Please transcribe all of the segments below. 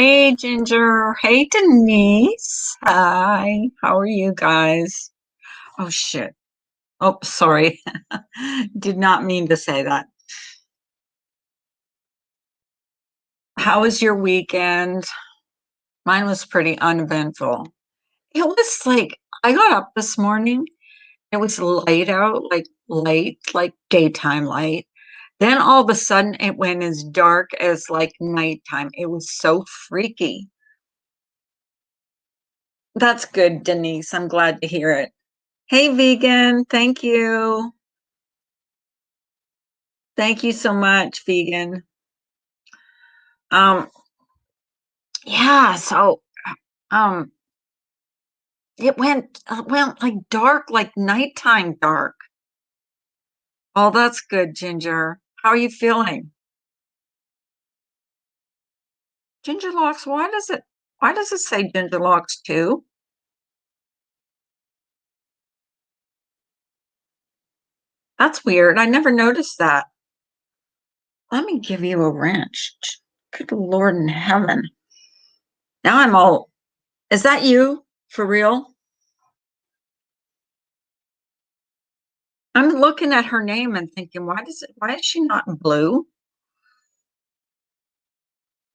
Hey Ginger. Hey Denise. Hi. How are you guys? Oh shit. Oh, sorry. Did not mean to say that. How was your weekend? Mine was pretty uneventful. It was like I got up this morning. It was light out, like late, like daytime light. Then all of a sudden it went as dark as like nighttime. It was so freaky. That's good, Denise. I'm glad to hear it. Hey, vegan. Thank you. Thank you so much, vegan. Um, yeah, so um it went like dark, like nighttime dark. Oh, that's good, Ginger. How are you feeling? Ginger locks, why does it say ginger locks too? That's weird. I never noticed that. Let me give you a wrench. Good Lord in heaven. Now I'm all, is that you for real? I'm looking at her name and thinking, why is she not in blue?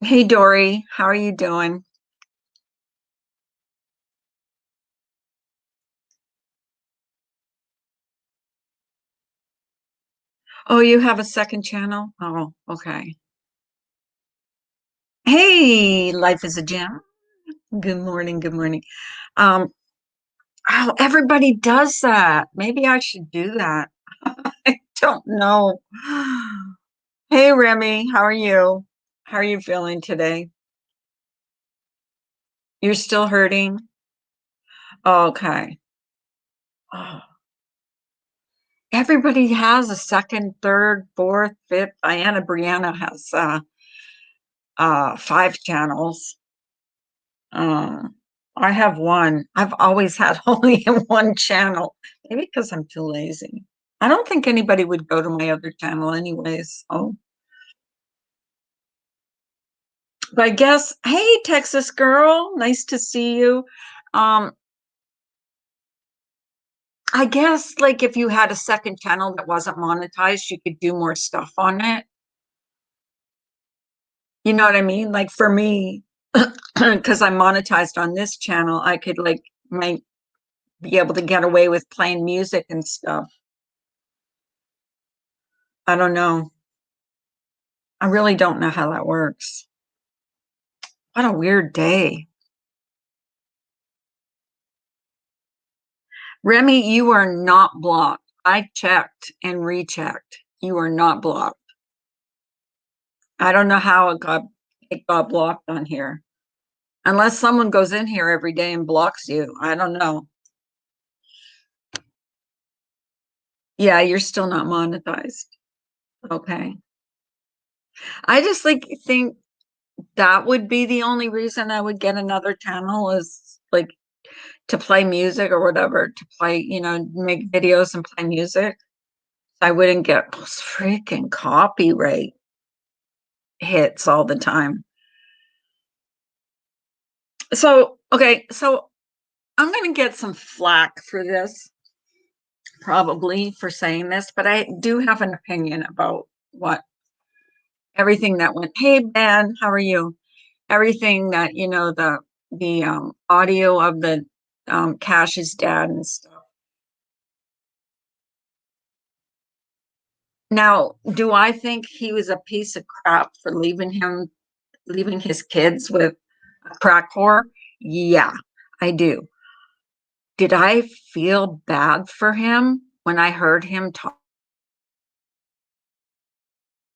Hey Dory, how are you doing? Oh, you have a second channel? Oh, okay. Hey, Life is a Gem. Good morning, good morning. Um, oh, everybody does that. Maybe I should do that. I don't know. Hey, Remy, how are you? How are you feeling today? You're still hurting? Okay. Oh, everybody has a second, third, fourth, fifth. Diana Brianna has five channels. Um, I have one. I've always had only one channel. Maybe because I'm too lazy. I don't think anybody would go to my other channel anyways. Oh, but I guess, hey, Texas girl, nice to see you. Um, I guess like if you had a second channel that wasn't monetized, you could do more stuff on it. You know what I mean? Like for me, because I'm monetized on this channel, I could like might be able to get away with playing music and stuff. I don't know. I really don't know how that works. What a weird day. Remy, you are not blocked. I checked and rechecked. You are not blocked. I don't know how it got blocked on here. Unless someone goes in here every day and blocks you. I don't know. Yeah, you're still not monetized. Okay. I just like think that would be the only reason I would get another channel is like to play music or whatever, to play, make videos and play music. I wouldn't get those freaking copyright hits all the time. So, okay, so I'm going to get some flack for this, probably for saying this, but I do have an opinion about what everything that went. Hey, Ben, how are you? Everything that, the audio of the Cash's dad and stuff. Now, do I think he was a piece of crap for leaving his kids with a crack whore? Yeah, I do. Did I feel bad for him when I heard him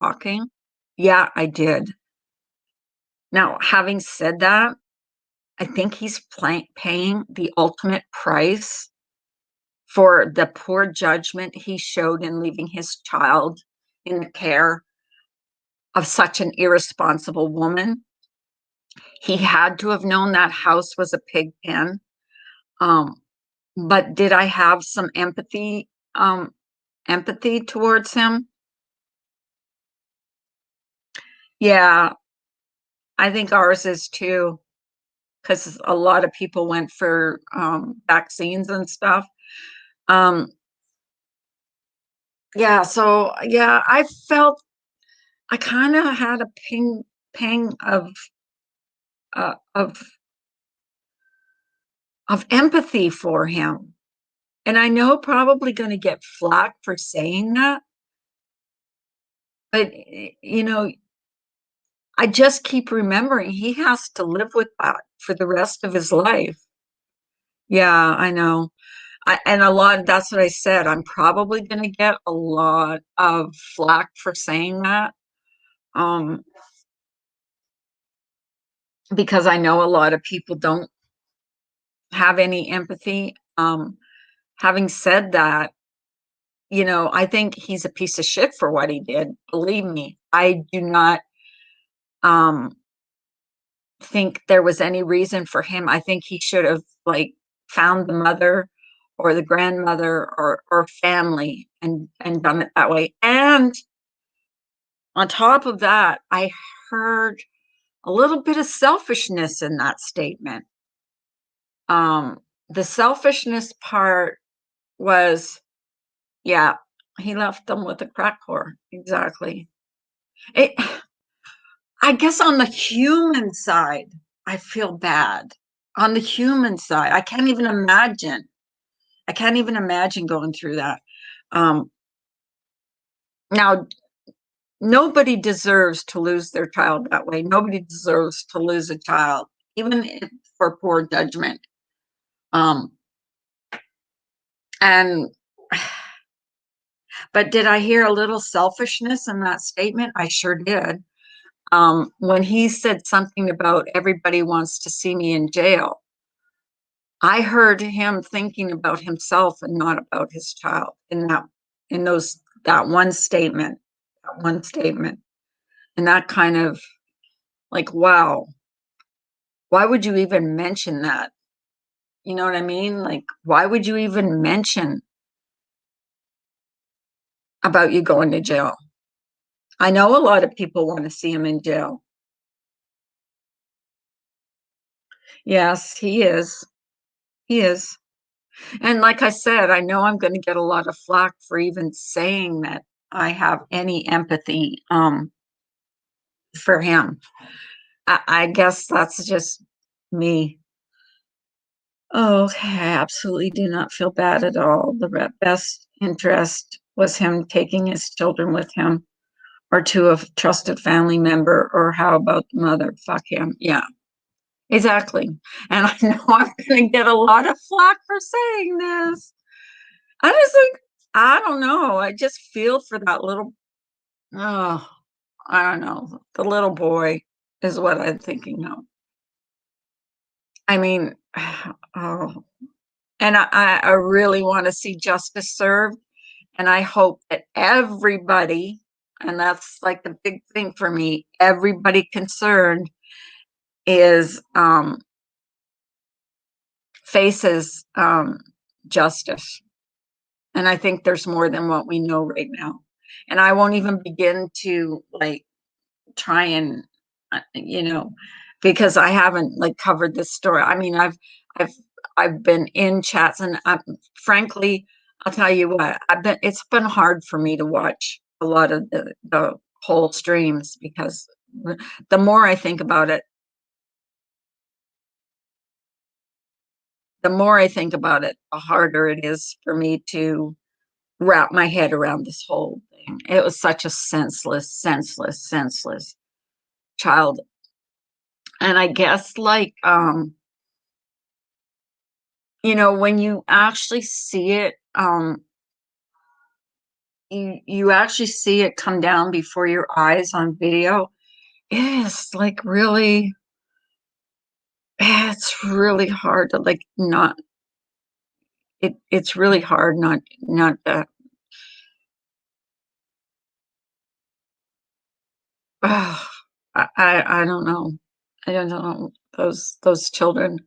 talking? Yeah, I did. Now, having said that, I think he's paying the ultimate price for the poor judgment he showed in leaving his child in the care of such an irresponsible woman. He had to have known that house was a pig pen. Um, but did I have some empathy towards him? Yeah, I think ours is too, because a lot of people went for, vaccines and stuff. Um, yeah, so, yeah, I kinda had a pang uh, of of empathy for him, and I know probably gonna get flack for saying that, but, I just keep remembering he has to live with that for the rest of his life. Yeah, I know. And a lot that's what I said, I'm probably gonna get a lot of flack for saying that, um, because I know a lot of people don't have any empathy. Having said that, I think he's a piece of shit for what he did. Believe me, I do not um think there was any reason for him. I think he should have like found the mother or the grandmother or family and done it that way. And on top of that, I heard a little bit of selfishness in that statement. Um, the selfishness part was, yeah, he left them with a crack whore. Exactly. It, I guess on the human side, I feel bad. On the human side, I can't even imagine. I can't even imagine going through that. Um, Now, nobody deserves to lose their child that way. Nobody deserves to lose a child, even if for poor judgment. Um, and but did I hear a little selfishness in that statement? I sure did. When he said something about everybody wants to see me in jail, I heard him thinking about himself and not about his child in those that one statement. And that kind of like, wow, why would you even mention that? You know what I mean? Like, why would you even mention about you going to jail? I know a lot of people want to see him in jail. Yes, he is. He is. And like I said, I know I'm going to get a lot of flack for even saying that I have any empathy for him. I guess that's just me. Oh, okay. I absolutely do not feel bad at all. The best interest was him taking his children with him or to a trusted family member, or how about the mother? Fuck him. Yeah, exactly. And I know I'm going to get a lot of flack for saying this. I just think, I don't know. I just feel for that little, oh, I don't know. The little boy is what I'm thinking of. I mean, oh, and I really want to see justice served. And I hope that everybody, and that's like the big thing for me, everybody concerned is faces justice. And I think there's more than what we know right now. And I won't even begin to like try and because I haven't like covered this story. I mean, I've I've been in chats, and frankly, I'll tell you what, it's been hard for me to watch a lot of the whole streams, because the more I think about it, the harder it is for me to wrap my head around this whole thing. It was such a senseless child. And I guess like when you actually see it, you actually see it come down before your eyes on video. It's like really, it's really hard to like not. It's really hard not to. Uh, I don't know. I don't know those children.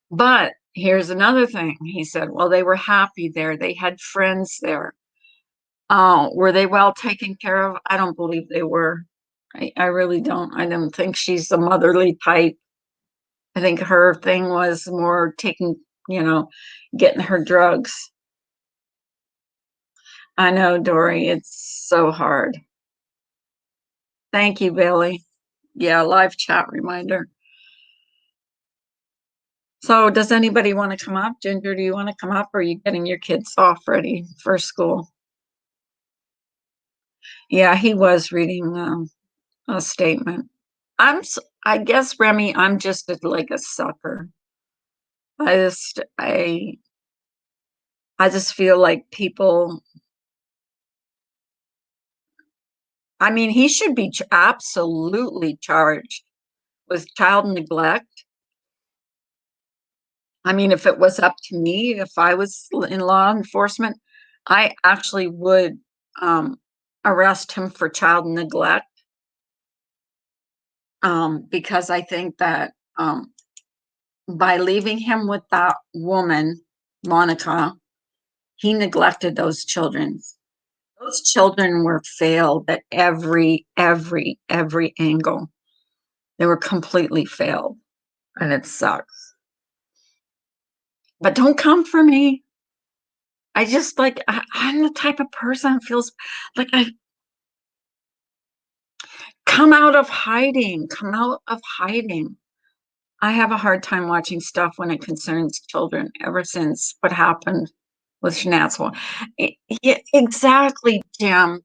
But here's another thing. He said, well, they were happy there. They had friends there. Oh, were they well taken care of? I don't believe they were. I really don't. I don't think she's a motherly type. I think her thing was more taking, you know, getting her drugs. I know, Dory, it's so hard. Thank you, Bailey. Yeah, live chat reminder. So does anybody want to come up? Ginger, do you want to come up or are you getting your kids off ready for school? Yeah, he was reading a statement. I guess, Remy, I'm just like a sucker. I just, I just feel like people, I mean, he should be absolutely charged with child neglect. I mean, if it was up to me, if I was in law enforcement, I actually would um, arrest him for child neglect because I think that by leaving him with that woman, Monica, he neglected those children. Those children were failed at every angle. They were completely failed, and it sucks. But don't come for me. I just like I'm the type of person that feels like I come out of hiding, come out of hiding. I have a hard time watching stuff when it concerns children ever since what happened with Schnatzwell. Yeah, exactly, Jim.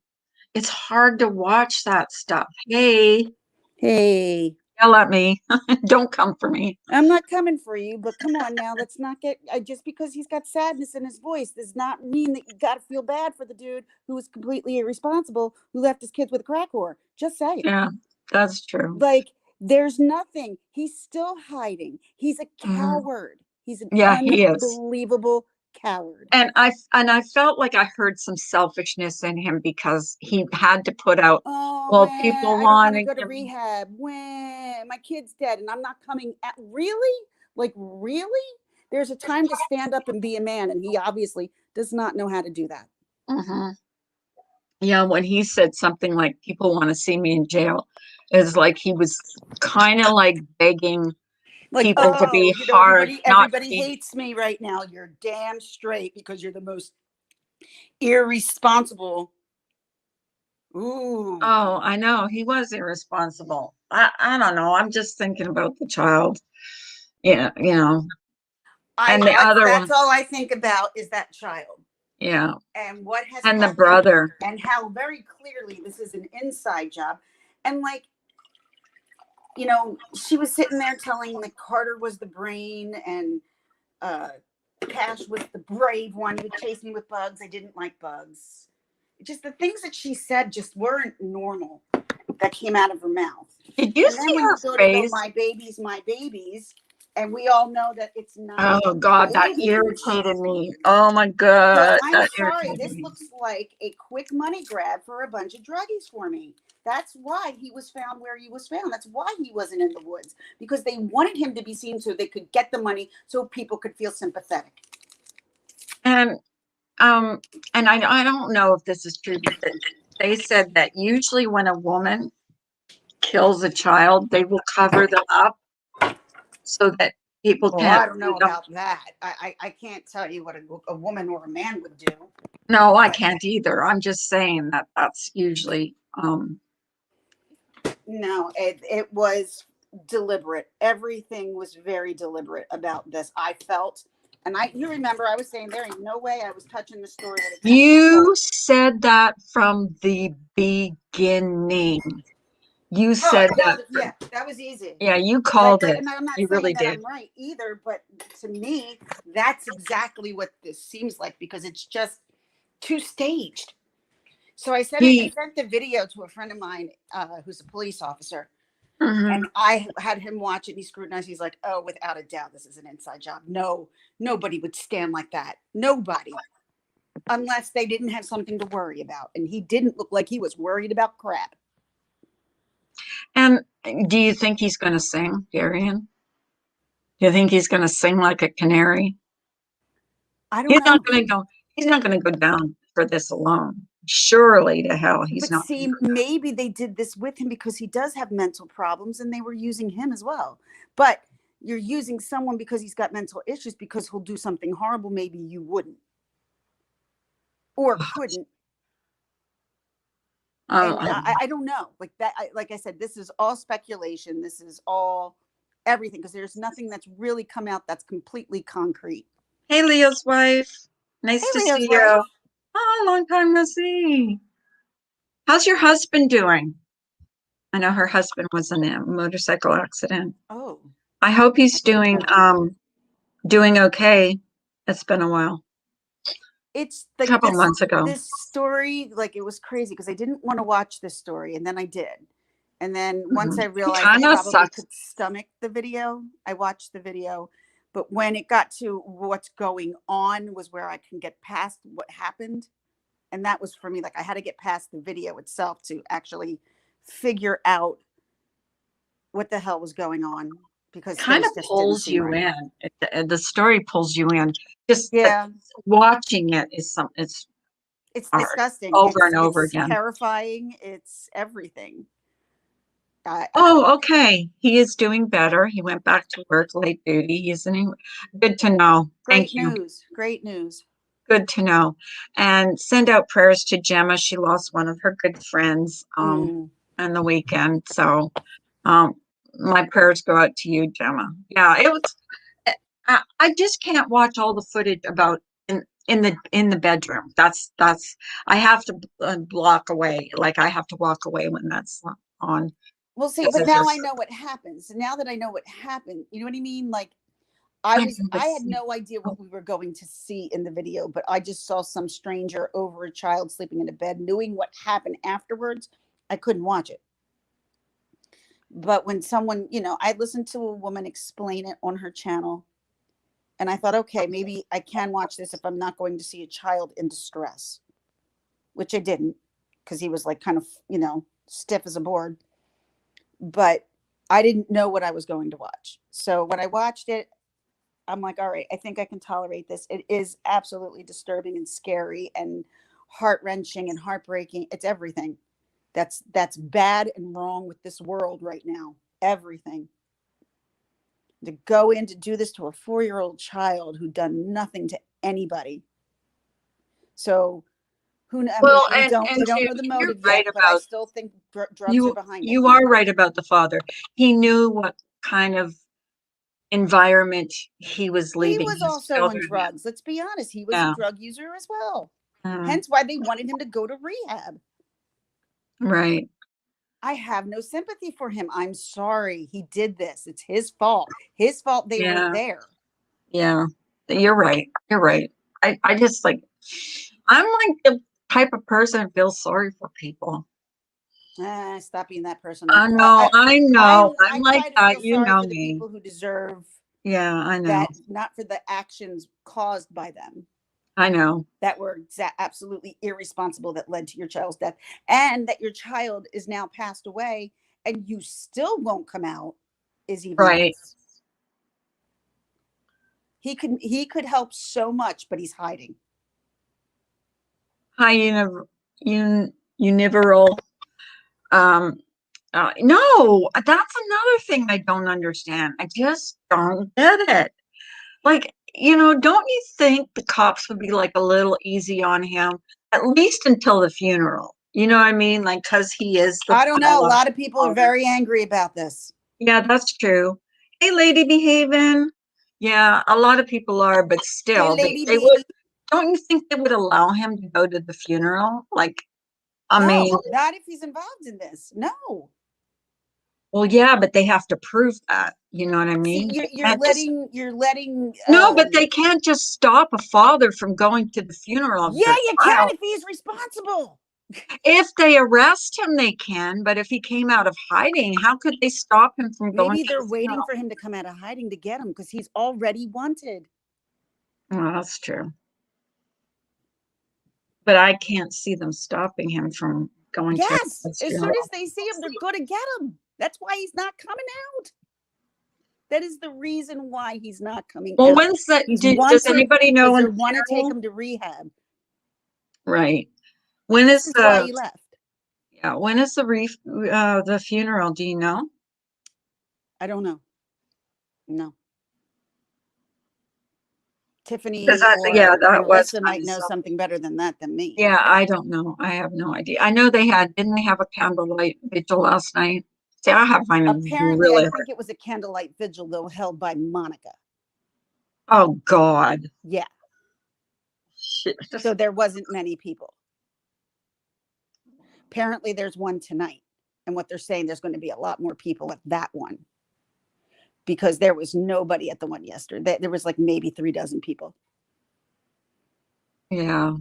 It's hard to watch that stuff. Hey, Hey, yell at me. Don't come for me. I'm not coming for you, but come on now. Let's not get just because he's got sadness in his voice does not mean that you got to feel bad for the dude who was completely irresponsible who left his kids with a crack whore. Just say it. Yeah, that's true. Like, there's nothing. He's still hiding. He's a Mhm. coward. He's an Yeah, he is. unbelievable coward. And I felt like I heard some selfishness in him because he had to put out, Oh, well, when people I don't want want to to go to give. rehab. When my kid's dead and I'm not coming at really? Like, really? There's a time to stand up and be a man, and he obviously does not know how to do that. Mhm. Yeah, when he said something like people want to see me in jail, it's like he was kind of like begging Like, people to be oh, hard, not to everybody be. hates me right now. You're damn straight because you're the most irresponsible. Ooh. Oh, I know he was irresponsible. I don't know. I'm just thinking about the child. Yeah, I and the other that's one. all I think about is that child Yeah, and what has and the happened brother. and how very clearly this is an inside job. And like, she was sitting there telling that Carter was the brain and uh, Cash was the brave one. He would chase me with bugs. I didn't like bugs. Just the things that she said just weren't normal that came out of her mouth. Did you And then see when her you go, face? my babies, and we all know that it's not Oh God, that babies. irritated me. Oh my So God, I'm that sorry. irritated This me. looks like a quick money grab for a bunch of druggies for me. That's why he was found where he was found. That's why he wasn't in the woods because they wanted him to be seen so they could get the money so people could feel sympathetic. And um, and I don't know if this is true, but they said that usually when a woman kills a child, they will cover them up so that people Oh, can't I don't see know them. about that. I can't tell you what a woman or a man would do. No, I But can't either. I'm just saying that that's usually no, it was deliberate. Everything was very deliberate about this. I felt, and you remember, I was saying there ain't no way I was touching the story with a 10-foot you pole. said that from the beginning. You Oh, said that yeah, that was easy. yeah, you But called it. and I'm not You saying really that did. I'm right either. But to me, that's exactly what this seems like because it's just too staged. So I sent it. I He sent the video to a friend of mine who's a police officer, mhm. and I had him watch it. He scrutinized. He's like, "Oh, without a doubt, this is an inside job. No, nobody would stand like that. Nobody, unless they didn't have something to worry about." And he didn't look like he was worried about crap. And do you think he's going to sing, Darian? Do you think he's going to sing like a canary? I don't He's not know. going to go. He's not going to go down for this alone. surely to hell he's But not. see, maybe they did this with him because he does have mental problems and they were using him as well. But you're using someone because he's got mental issues because he'll do something horrible maybe you wouldn't or couldn't. And I don't know. Like that, like I said, this is all speculation. This is all everything because there's nothing that's really come out that's completely concrete. Hey, Leo's wife. Nice Hey, to Leo's see wife. you. Oh, long time no see. How's your husband doing? I know her husband was in a motorcycle accident. Oh, I hope he's I didn't doing know. doing okay. It's been a while. It's A like couple months ago. this story, like it was crazy because I didn't want to watch this story, and then I did. And then once I realized I Kind of probably sucks. could stomach the video, I watched the video. But when it got to what's going on was where I can get past what happened. And that was for me, like I had to get past the video itself to actually figure out what the hell was going on because Kind things of just didn't pulls seem you right. in. The story pulls you in. Just Yeah, watching it is it's it's hard disgusting. over It's and over it's again. terrifying. It's everything. Oh, okay. He is doing better. He went back to work late duty. He's in. Good to know. Thank Great you. news. Great news. Good to know. And send out prayers to Gemma. She lost one of her good friends Mm. on the weekend. So um my prayers go out to you, Gemma. Yeah, it was I just can't watch all the footage about in the bedroom. That's I have to block away. Like I have to walk away when that's on. Well, see, 'Cause but it now I just know what happens. Now that I know what happened, you know what I mean? Like I never I had see. no idea what we were going to see in the video, but I just saw some stranger over a child sleeping in a bed. Knowing what happened afterwards, I couldn't watch it. But when someone, I listened to a woman explain it on her channel, and I thought, okay, maybe I can watch this if I'm not going to see a child in distress, which I didn't because he was like kind of, stiff as a board. But I didn't know what I was going to watch. So when I watched it, I'm like, all right, I think I can tolerate this. It is absolutely disturbing and scary and heart wrenching and heartbreaking. It's everything that's bad and wrong with this world right now. Everything. To go in to do this to a 4-year-old child who done nothing to anybody. So I mean, Well, we and don't too, know the you're motive right yet, but I about still think drugs are behind it. you are right about the father. He knew what kind of environment he was He leaving was his also on children in. drugs. Let's be honest. He was a Yeah. drug user as well. Mm, Hence why they wanted him to go to rehab. right. I have no sympathy for him. I'm sorry. He did this. It's his fault. His fault they were Yeah. there. Yeah. You're right. You're right. I just like I'm like the type of person that feels sorry for people. Stop being that person. I know, I know. I'm I like try to that. feel You sorry know for the me. people who deserve Yeah, I know. that, not for the actions caused by them I know. that were absolutely irresponsible that led to your child's death, and that your child is now passed away and you still won't come out is even Right. worse. He could help so much, but he's hiding. Hi, univeral. Um, no, that's another thing I don't understand. I just don't get it. Like, don't you think the cops would be like a little easy on him, at least until the funeral? You know what I mean? Like, because he is the I don't know. A lot of people are father. very angry about this. Yeah, that's true. Hey, lady behaving. Yeah, a lot of people are, but Hey, still, lady they would. B. Don't you think they would allow him to go to the funeral? Like, I No, mean, not if he's involved in this. No. well, yeah, but they have to prove that. You know what I See, mean? you're They you're can't just letting you're letting no, but they can't just stop a father from going to the funeral of yeah, their you can child. if he's responsible. If they arrest him, they can. But if he came out of hiding, how could they stop him from going Maybe to they're the waiting funeral? for him to come out of hiding to get him because he's already wanted. Well, that's true. But I can't see them stopping him from going to Yes. his As soon funeral. as they see him, they're going to get him. That's why he's not coming out. That is the reason why he's not coming Well, out. when's that? He's Does wanted anybody know because they when the want to take funeral? him to rehab. Right. When This is is why the he left. yeah, when is the funeral? Do you know? I don't know. No. Because Tiffany yeah, or that was Melissa kind might of know something. something better than that than me. Yeah, I don't know. I have no idea. I know didn't they have a candlelight vigil last night? See, I have find it Apparently, I really hard. think it was a candlelight vigil, though, held by Monica. Oh God. Yeah. Shit. So there wasn't many people. Apparently, there's one tonight. And what they're saying, there's going to be a lot more people at that one because there was nobody at the one yesterday. There was like maybe 36 people. Yeah,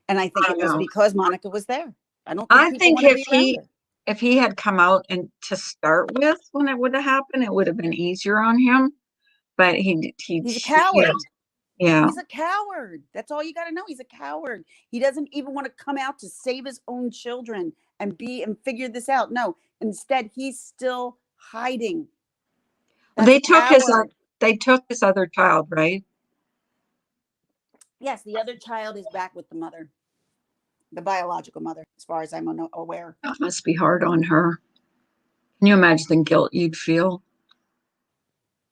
And I think I it was know. because Monica was there. I don't think I people think want to be around her. if he had come out and to start with when it would have happened, it would have been easier on him. But He's a coward. yeah. He's a coward. That's all you got to know. He's a coward. He doesn't even want to come out to save his own children and figure this out. No, instead, he's still hiding. That's They a took his coward. they took his other child, right? Yes, the other child is back with the mother, the biological mother, as far as I'm aware. That must be hard on her. Can you imagine the guilt you'd feel?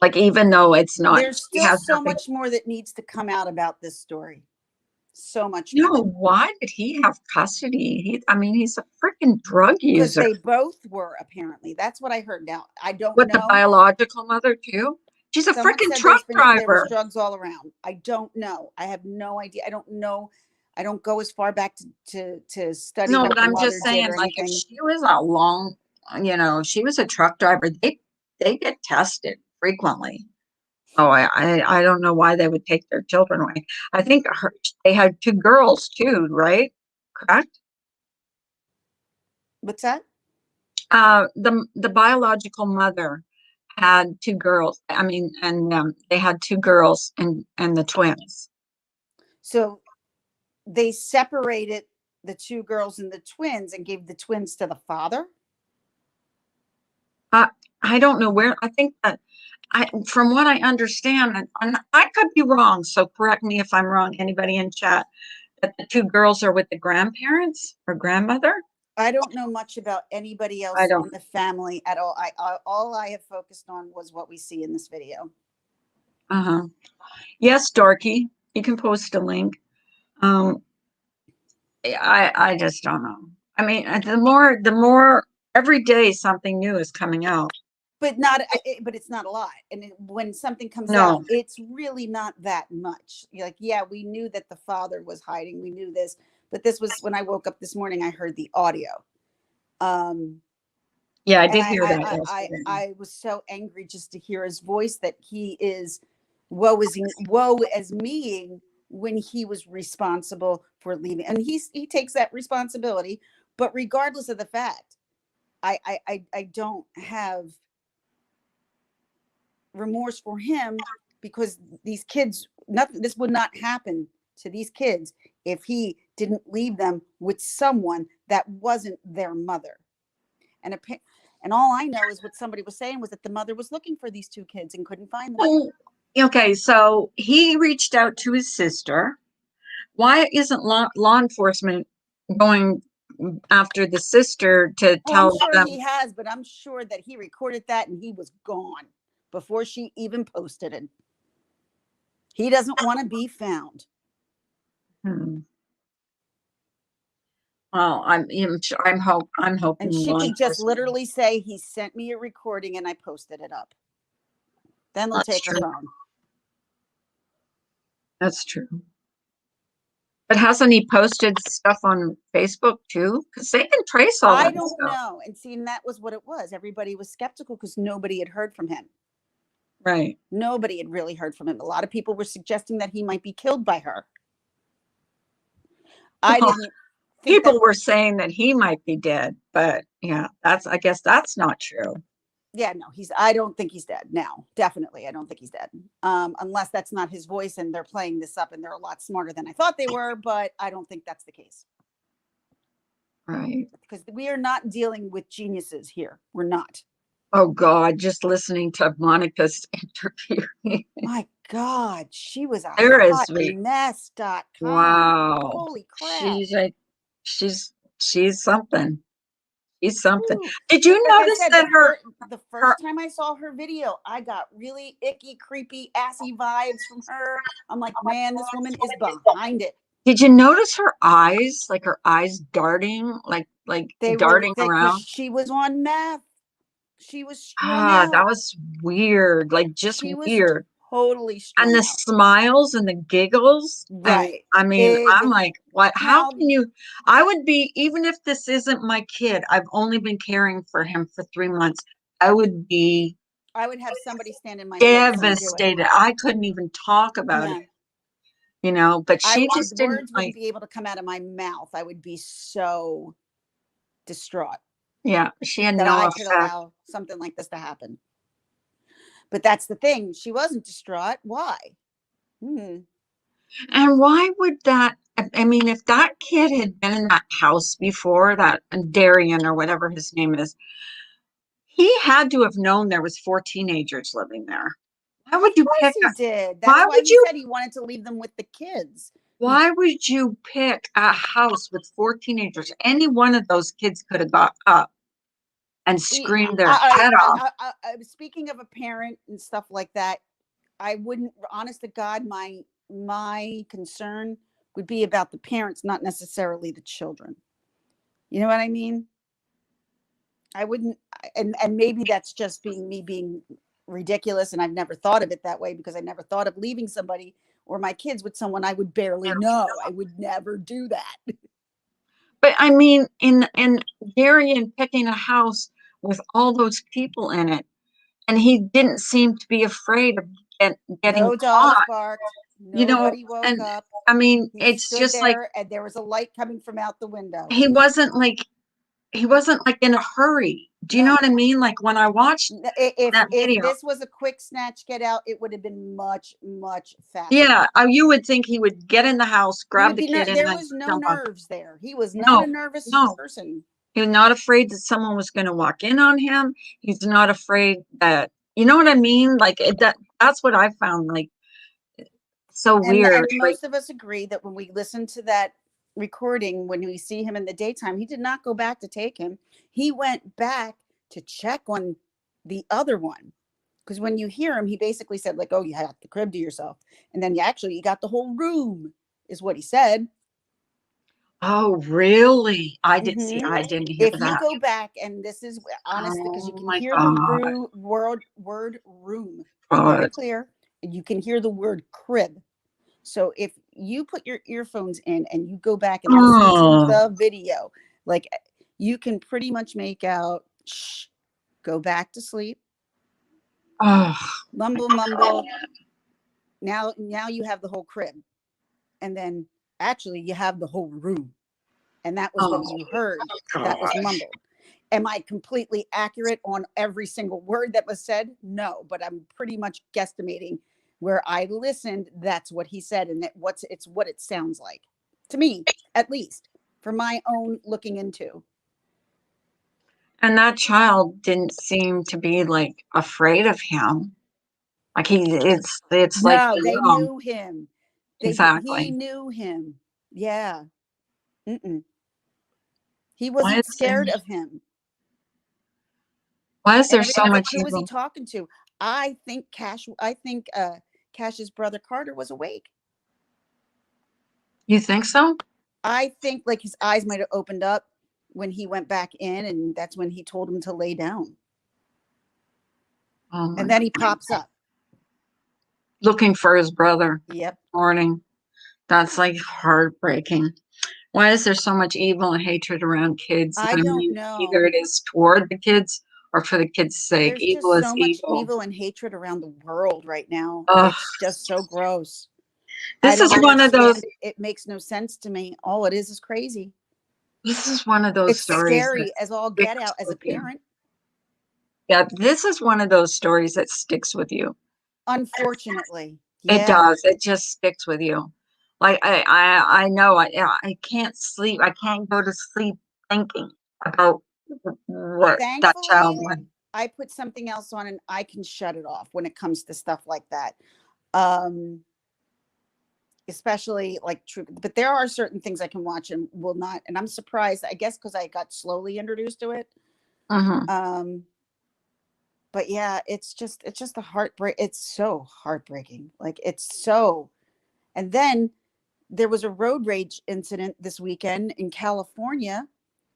Like even though it's not, There's she still has so nothing. much more that needs to come out about this story. So much No, more. why did he have custody? I mean, he's a freaking drug Because user. they both were, apparently. That's what I heard. Now, I don't With the know. biological mother too? She's a Someone freaking said truck there was driver. drugs all around. I don't know. I have no idea. I don't know. I don't go as far back to study No, what but the I'm mother just did saying, or like, if anything. she was a long, she was a truck driver, they get tested frequently. Oh, I don't know why they would take their children away. I think they had two girls too, right? Correct? What's that? The biological mother had two girls. I mean, and they had two girls and the twins. So they separated the two girls and the twins and gave the twins to the father. I don't know where. I think that from what I understand, and I could be wrong, so correct me if I'm wrong. Anybody in chat, that the two girls are with the grandparents or grandmother? I don't know much about anybody I else in don't. the family at all. All I have focused on was what we see in this video. Uh-huh. Yes, Dorky, you can post a link. Um, I just don't know. I mean, the more every day something new is coming out. But not but it's not a lot. And when something comes out, No, it's really not that much. You're like, yeah, we knew that the father was hiding, we knew this, but this was when I woke up this morning, I heard the audio. yeah, I And did hear that yesterday. I was so angry just to hear his voice, that he is woe as me when he was responsible for leaving, and he takes that responsibility. But regardless of the fact, I don't have remorse for him, because these kids, nothing, this would not happen to these kids if he didn't leave them with someone that wasn't their mother. And all I know is what somebody was saying was that the mother was looking for these two kids and couldn't find them. Oh, okay, so he reached out to his sister. Why isn't law enforcement going after the sister to Oh, I'm tell sure them? he has, but I'm sure that he recorded that and he was gone before she even posted it. He doesn't want to be found. Hmm. Well, I'm hoping And she law could just enforcement. literally say, he sent me a recording and I posted it up. Then they'll That's take her true. phone. That's true. But hasn't he posted stuff on Facebook too? Because they can trace all I that don't stuff. know. And see, and that was what it was. Everybody was skeptical because nobody had heard from him. Right. Nobody had really heard from him. A lot of people were suggesting that he might be killed by her. I Well, didn't think people that. were saying that he might be dead, but yeah, I guess that's not true. Yeah, no, I don't think he's dead now. Definitely. I don't think he's dead. Unless that's not his voice and they're playing this up and they're a lot smarter than I thought they were, but I don't think that's the case. Right. Because we are not dealing with geniuses here. We're not. Oh God, just listening to Monica's interview. My God, she was a There is hot mess.com. wow. Holy crap. she's something. She's something. Ooh. Did But you like I notice said, that the her first time I saw her video, I got really icky, creepy, assy vibes from her. I'm like, man, this woman is behind it. did you notice her eyes? Like her eyes darting, like They were darting thick because around? she was on meth. She was strung Ah, that out. was weird. Like just She was weird. totally And strung the out. smiles and the giggles. And Right. I mean, I'm The, like, what? How now can you? I would be, even if this isn't my kid, I've only been caring for him for 3 months. I would be I would have somebody stand in my place and do it. devastated. I couldn't even talk about it, Yeah. but I she would, just didn't words wouldn't like, be able to come out of my mouth. I would be so distraught yeah, she had that no I could effect. allow something like this to happen. But that's the thing. She wasn't distraught. Why? Hmm. And why would that? I mean, if that kid had been in that house before, that Darian or whatever his name is, he had to have known there was 4 teenagers living there. Why would Of you course pick he a, did. That's why why would he you said he wanted to leave them with the kids. He, why would you pick a house with 4 teenagers? Any one of those kids could have got up and he screamed their head off. speaking of a parent and stuff like that, I wouldn't. Honest to God, my concern would be about the parents, not necessarily the children. You know what I mean? I wouldn't, and maybe that's just being ridiculous, and I've never thought of it that way because I never thought of leaving somebody or my kids with someone I would barely know. I would never do that. But I mean, in Darian picking a house with all those people in it, and he didn't seem to be afraid of getting No dogs caught, barked. you know, Nobody woke and up. I mean, He it's stood just like there, and there was a light coming from out the window. he wasn't like he wasn't like in a hurry. Do you know what No, I mean? Like when I watched that if video, this was a quick snatch get out, it would have been much faster. yeah, you would think he would get in the house, He grab would the be kid, and there then was no jump on. nerves there. He was not No, a nervous no, person. he was not afraid that someone was going to walk in on him. He's not afraid that, you know what I mean? Like that's what I found like so And weird. Like, most of us agree that when we listen to that recording, when we see him in the daytime, he did not go back to take him. He went back to check on the other one. Because when you hear him, he basically said, like, oh, you had the crib to yourself. And then you got the whole room, is what he said. oh, really? Hmm. I didn't hear If you that. go back, and this is honest, because you Oh can my hear the God. word room very God. clear, and you can hear the word crib. So if you put your earphones in and you go back and listen to Oh, the video, like you can pretty much make out, shh, go back to sleep, oh, mumble, mumble. Now you have the whole crib. And then actually you have the whole room. And that was what oh you heard that was gosh. mumbled. Am I completely accurate on every single word that was said? No, but I'm pretty much guesstimating where I listened. That's what he said, and it's what it sounds like to me, at least for my own looking into. And that child didn't seem to be like afraid of him. Like it's like, No, they oh, knew him. He exactly. knew him. Yeah. Mm-mm. He Why wasn't is there scared of him. why is And there so everybody's like, much who was he evil? talking to? I think Cash's brother Carter was awake. You think so? I think like his eyes might have opened up when he went back in, and that's when he told him to lay down. Oh And my then he God. pops up. Looking for his brother. Yep. Morning. That's like heartbreaking. Why is there so much evil and hatred around kids? I I don't mean, either know. it is toward the kids or for the kids' sake. There's Evil just is so much evil. evil and hatred around the world right now. Ugh. It's just so gross. I This is don't one of those understand it. It makes no sense to me. All it is crazy. this is one of those It's stories that scary as all get sticks out as a with you. parent. Yeah, this is one of those stories that sticks with you. Unfortunately. It Yeah. does. It just sticks with you. Like I know I can't sleep. I can't go to sleep thinking about what that child Thankfully, went. I put something else on and I can shut it off when it comes to stuff like that. Um, especially like true. But there are certain things I can watch and will not. And I'm surprised, I guess, because I got slowly introduced to it. Mhm. But yeah, it's just a heartbreak. It's so heartbreaking. Like it's so. And then there was a road rage incident this weekend in California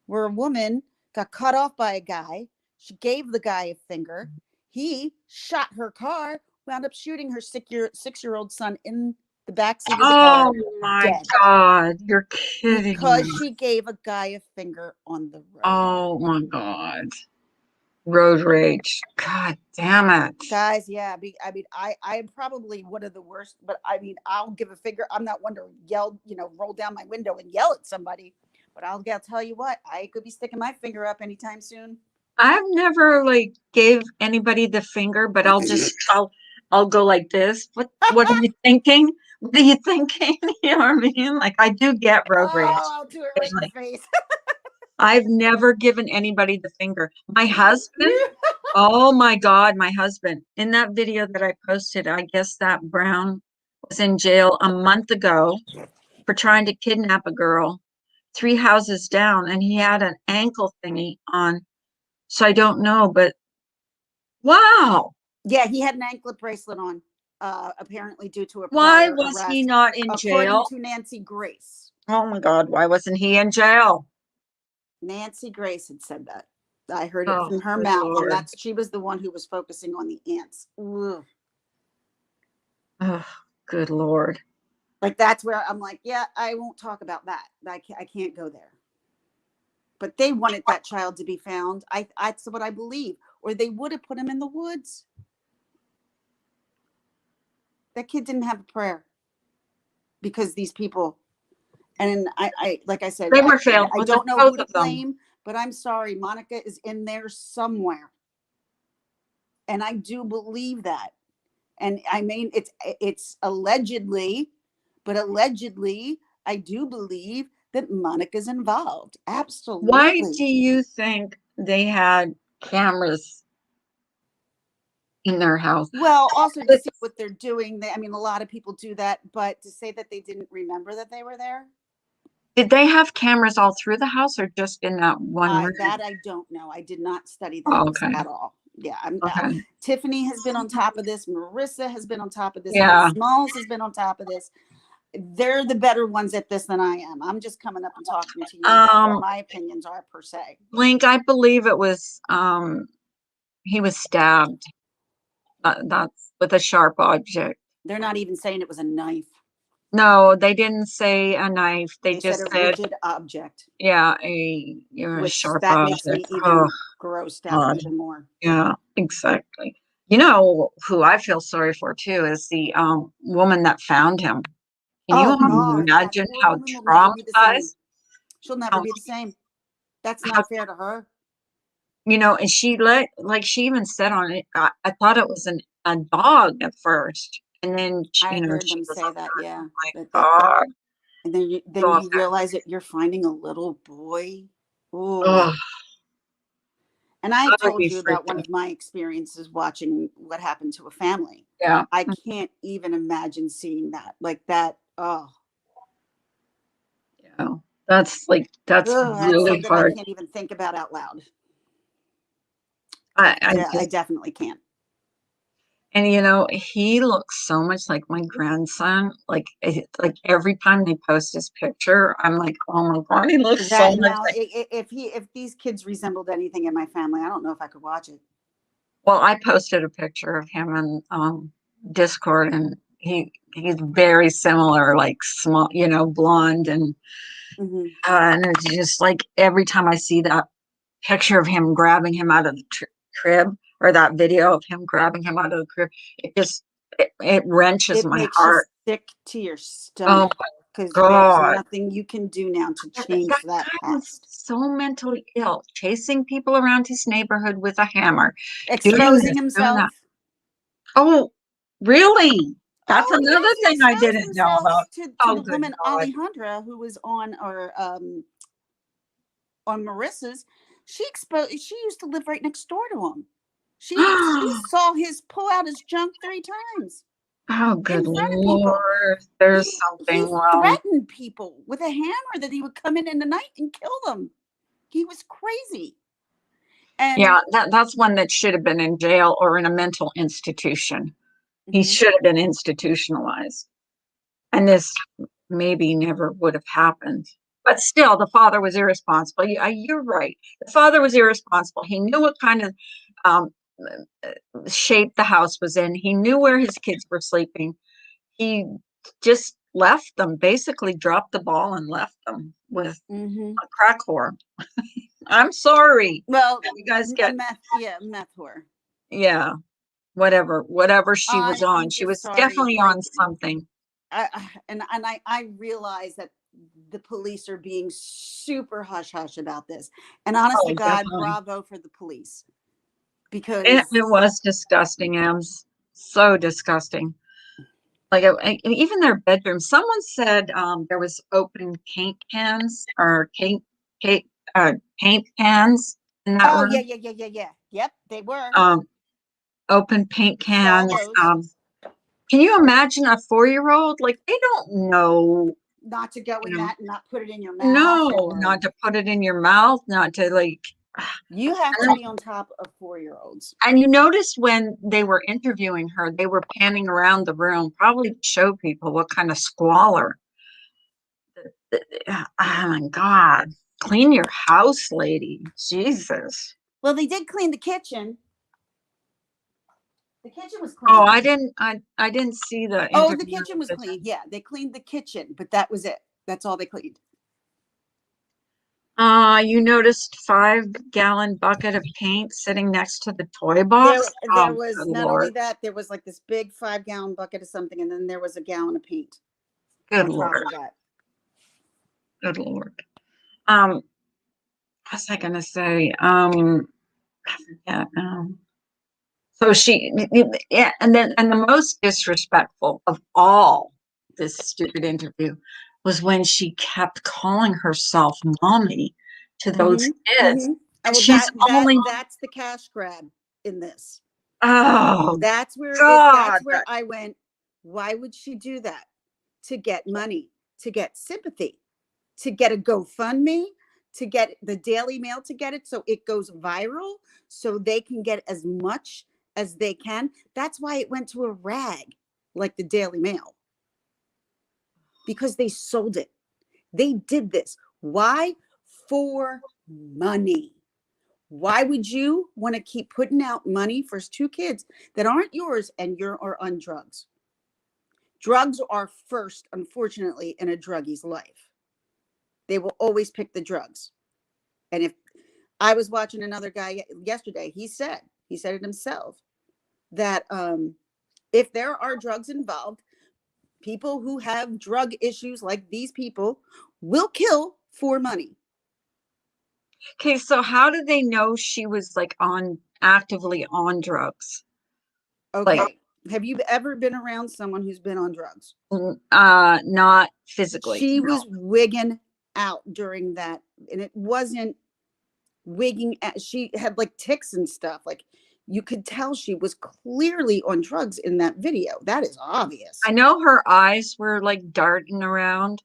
where a woman got cut off by a guy. She gave the guy a finger. He shot her car, wound up shooting her 6-year-old son in the backseat of the car, Oh my dead, God, you're kidding because me. she gave a guy a finger on the road. Oh my God. Road rage. God damn it. Guys, yeah, I am probably one of the worst, but I mean, I'll give a finger. I'm not one to yell, roll down my window and yell at somebody, but I'll tell you what, I could be sticking my finger up anytime soon. I've never like gave anybody the finger, but I'll go like this. What are you thinking? What are you thinking? You know what I mean? Like I do get road rage Oh, I'll do it right in the occasionally. face. I've never given anybody the finger. My husband, oh my God, my husband. In that video that I posted, I guess that Brown was in jail a month ago for trying to kidnap a girl 3 houses down, and he had an ankle thingy on. So I don't know, but wow. Yeah, he had an anklet bracelet on, apparently due to a Why prior was he arrest, not in according jail? to Nancy Grace. Oh my God, why wasn't he in jail? Nancy Grace had said that. I heard it Oh, from her good mouth, and Lord. she was the one who was focusing on the ants. Ugh. Oh, good Lord. Like that's where I'm like, yeah, I won't talk about that. I can't go there. But they wanted that child to be found. That's what I believe, or they would have put him in the woods. That kid didn't have a prayer because these people. And I like I said, They were failed I with don't know both who to of them. blame, but I'm sorry, Monica is in there somewhere, and I do believe that. And I mean, it's allegedly, but allegedly, I do believe that Monica's involved. Why Absolutely. do you think they had cameras in their house? Well, also to see what they're doing. I mean, a lot of people do that, but to say that they didn't remember that they were there, Did they have cameras all through the house or just in that one room? I don't know. I did not study the Oh, house okay. at all. Yeah, Okay. Tiffany has been on top of this. Marissa has been on top of this. Liz Yeah. Smalls has been on top of this. They're the better ones at this than I am. I'm just coming up and talking to you about what Um, my opinions are per se. Link, I believe it was he was stabbed. That's with a sharp object. They're not even saying it was a knife. No, they didn't say a knife. They They said just a said, rigid object, yeah, a which sharp that makes me object. Oh even grossed out God. even more. Yeah, exactly. You know who I feel sorry for too is the woman that found him. Can you Oh God, that imagine poor how woman will never be the same. traumatized, She'll never how be the same. That's how not fair to her. and she let like she even said on it, I thought it was a dog at first. And then I heard she them was say that, yeah. like, That God, and then God, you realize that you're finding a little boy. Oh, oh, and I I would told be you about freaked one out. of my experiences watching what happened to a family. Yeah. I can't even imagine seeing that like that. Oh, Yeah. That's that's really something I hard. can't even think about out loud. I Yeah, I just definitely can't. And he looks so much like my grandson. Like every time they post his picture, I'm like, oh my God, he looks so That much now, like. if these kids resembled anything in my family, I don't know if I could watch it. Well, I posted a picture of him in Discord, and he's very similar, like small, blonde, Hmm. and it's just like every time I see that picture of him grabbing him out of the crib, or that video of him grabbing him out of the crib, it wrenches It my makes you heart. sick to your Oh stomach my because there's God. nothing you can do now to That change that guy was past. so mentally ill, chasing people around his neighborhood with a hammer, doing Exposing this, doing himself. that. Oh, really? That's Oh another yes, he thing I exposed didn't know himself about. to Oh, the good woman God. Alejandra who was on Marissa's. She used to live right next door to him. She saw his pull out his junk 3 times. Oh, in good front of people. Lord. There's He something wrong. threatened people with a hammer that he would come in the night and kill them. He was crazy. And Yeah, that's one that should have been in jail or in a mental institution. He mhm, should have been institutionalized. And this maybe never would have happened. But still, the father was irresponsible. You're right. The father was irresponsible. He knew what kind of um, shape the house was in. He knew where his kids were sleeping. He just left them, basically dropped the ball and left them with mhm. a crack whore. I'm sorry. Well, You guys a get, meth, yeah, meth whore. yeah, whatever she was I'm on. She just was sorry. definitely Like, on something. I realize that the police are being super hush hush about this. And honest Oh, to God, definitely. bravo for the police It because was disgusting, Ems. So disgusting. Like even their bedroom. Someone said there was open paint cans or paint, paint cans in that oh yeah, room. yeah, yeah, yeah, yeah. Yep, they were. Um, Open paint Saw cans. those. Can you imagine a 4-year-old? Like they don't know, Not to go you in know, that and not put it in your mouth no, or not to put it in your mouth, not to like. you have to be on top of 4-year-olds. And you noticed when they were interviewing her, they were panning around the room, probably to show people what kind of squalor. Oh my God. Clean your house, lady. Jesus. Well, they did clean the kitchen. The kitchen was Oh, clean. I didn't see the Oh, the interview. kitchen was clean. Yeah, they cleaned the kitchen, but that was it. That's all they cleaned. You noticed 5-gallon bucket of paint sitting next to the toy There, box? there Oh, was good not only Lord. that, there was like this big 5-gallon bucket of something, and then there was a gallon of paint Good on top Lord. of that. Good Lord. What was I gonna say? I forget. So yeah, and the most disrespectful of all this stupid interview was when she kept calling herself mommy to those Mm-hmm. kids, Mm-hmm. and Oh, she's only, that's the cash grab in this. oh That's where it. God, That's where I went. Why would she do that? To get money, to get sympathy, to get a GoFundMe, to get the Daily Mail to get it so it goes viral, so they can get as much as they can. That's why it went to a rag like the Daily Mail because they sold it. They did this. Why? For money. Why would you want to keep putting out money for 2 kids that aren't yours and you're on drugs? Drugs are first, unfortunately, in a druggie's life. They will always pick the drugs. And if I was watching another guy yesterday, he said it himself that if there are drugs involved, people who have drug issues like these people will kill for money. okay, so how did they know she was like on actively on drugs? Like, Okay. Have you ever been around someone who's been on drugs? not physically, She no. was wigging out during that, and it wasn't wigging out. She had like tics and stuff. Like you could tell she was clearly on drugs in that video. That is I obvious. know her eyes were like darting around.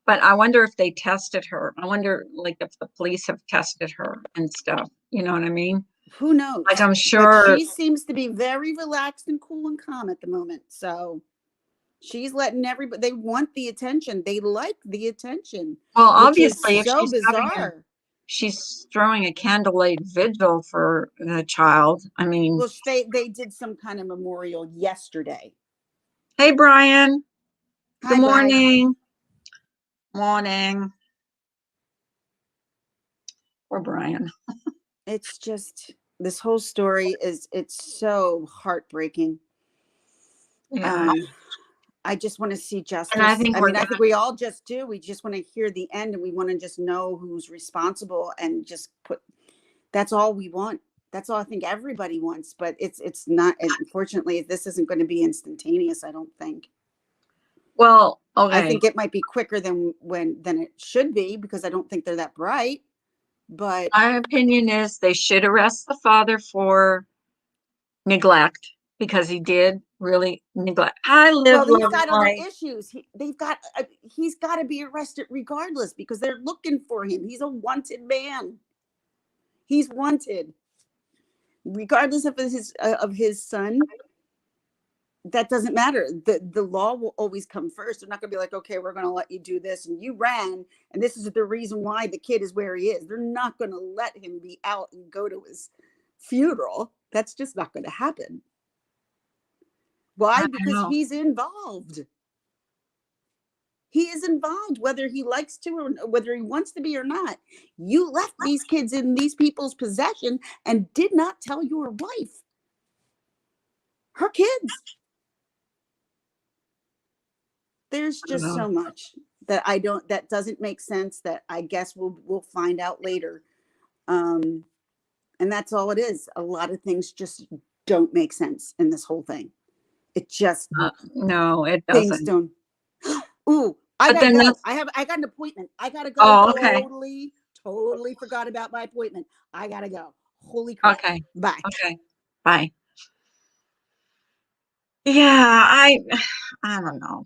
But I wonder if they tested her. I wonder, like, if the police have tested her and stuff. You know what I mean? Who Like, knows? I'm But sure. she seems to be very relaxed and cool and calm at the moment. So she's letting everybody, they want the attention. They like the attention, Well, which is obviously, if so bizarre. she's throwing a candlelight vigil for the child. I mean, Well, they did some kind of memorial yesterday. hey, Brian. Good Hi, bye. morning. Morning. Or Brian. It's just this whole story is it's so heartbreaking. Yeah. Um, I just want to see And I justice. think I we're mean, I gonna. think we all just do. We just want to hear the end and we want to just know who's responsible and just put that's all we want. That's all I think everybody wants, but it's not unfortunately this isn't going to be instantaneous, I don't think. Well, I okay. think it might be quicker than it should be because I don't think they're that bright, but My opinion is they should arrest the father for neglect because he did really neglect. I live, Well, he's love, got other life. issues. He's got to be arrested regardless because they're looking for him. He's a wanted man. He's wanted, regardless of his son. That doesn't matter. The law will always come first. They're not going to be like, okay, we're going to let you do this, and you ran, and this is the reason why the kid is where he is. They're not going to let him be out and go to his funeral. That's just not going to happen. Why? I Because know. he's involved. He is involved, whether he likes to or whether he wants to be or not. You left these kids in these people's possession and did not tell your wife, her kids. There's I just know. so much that doesn't make sense, that I guess we'll find out later. And that's all it is. A lot of things just don't make sense in this whole thing. It just, No, it things doesn't. don't. Ooh, I But gotta then go. that's, I got an appointment. I gotta go. oh, okay. Totally forgot about my appointment. I gotta go. Holy crap. Okay. Bye. Okay. Bye. Yeah, I don't know.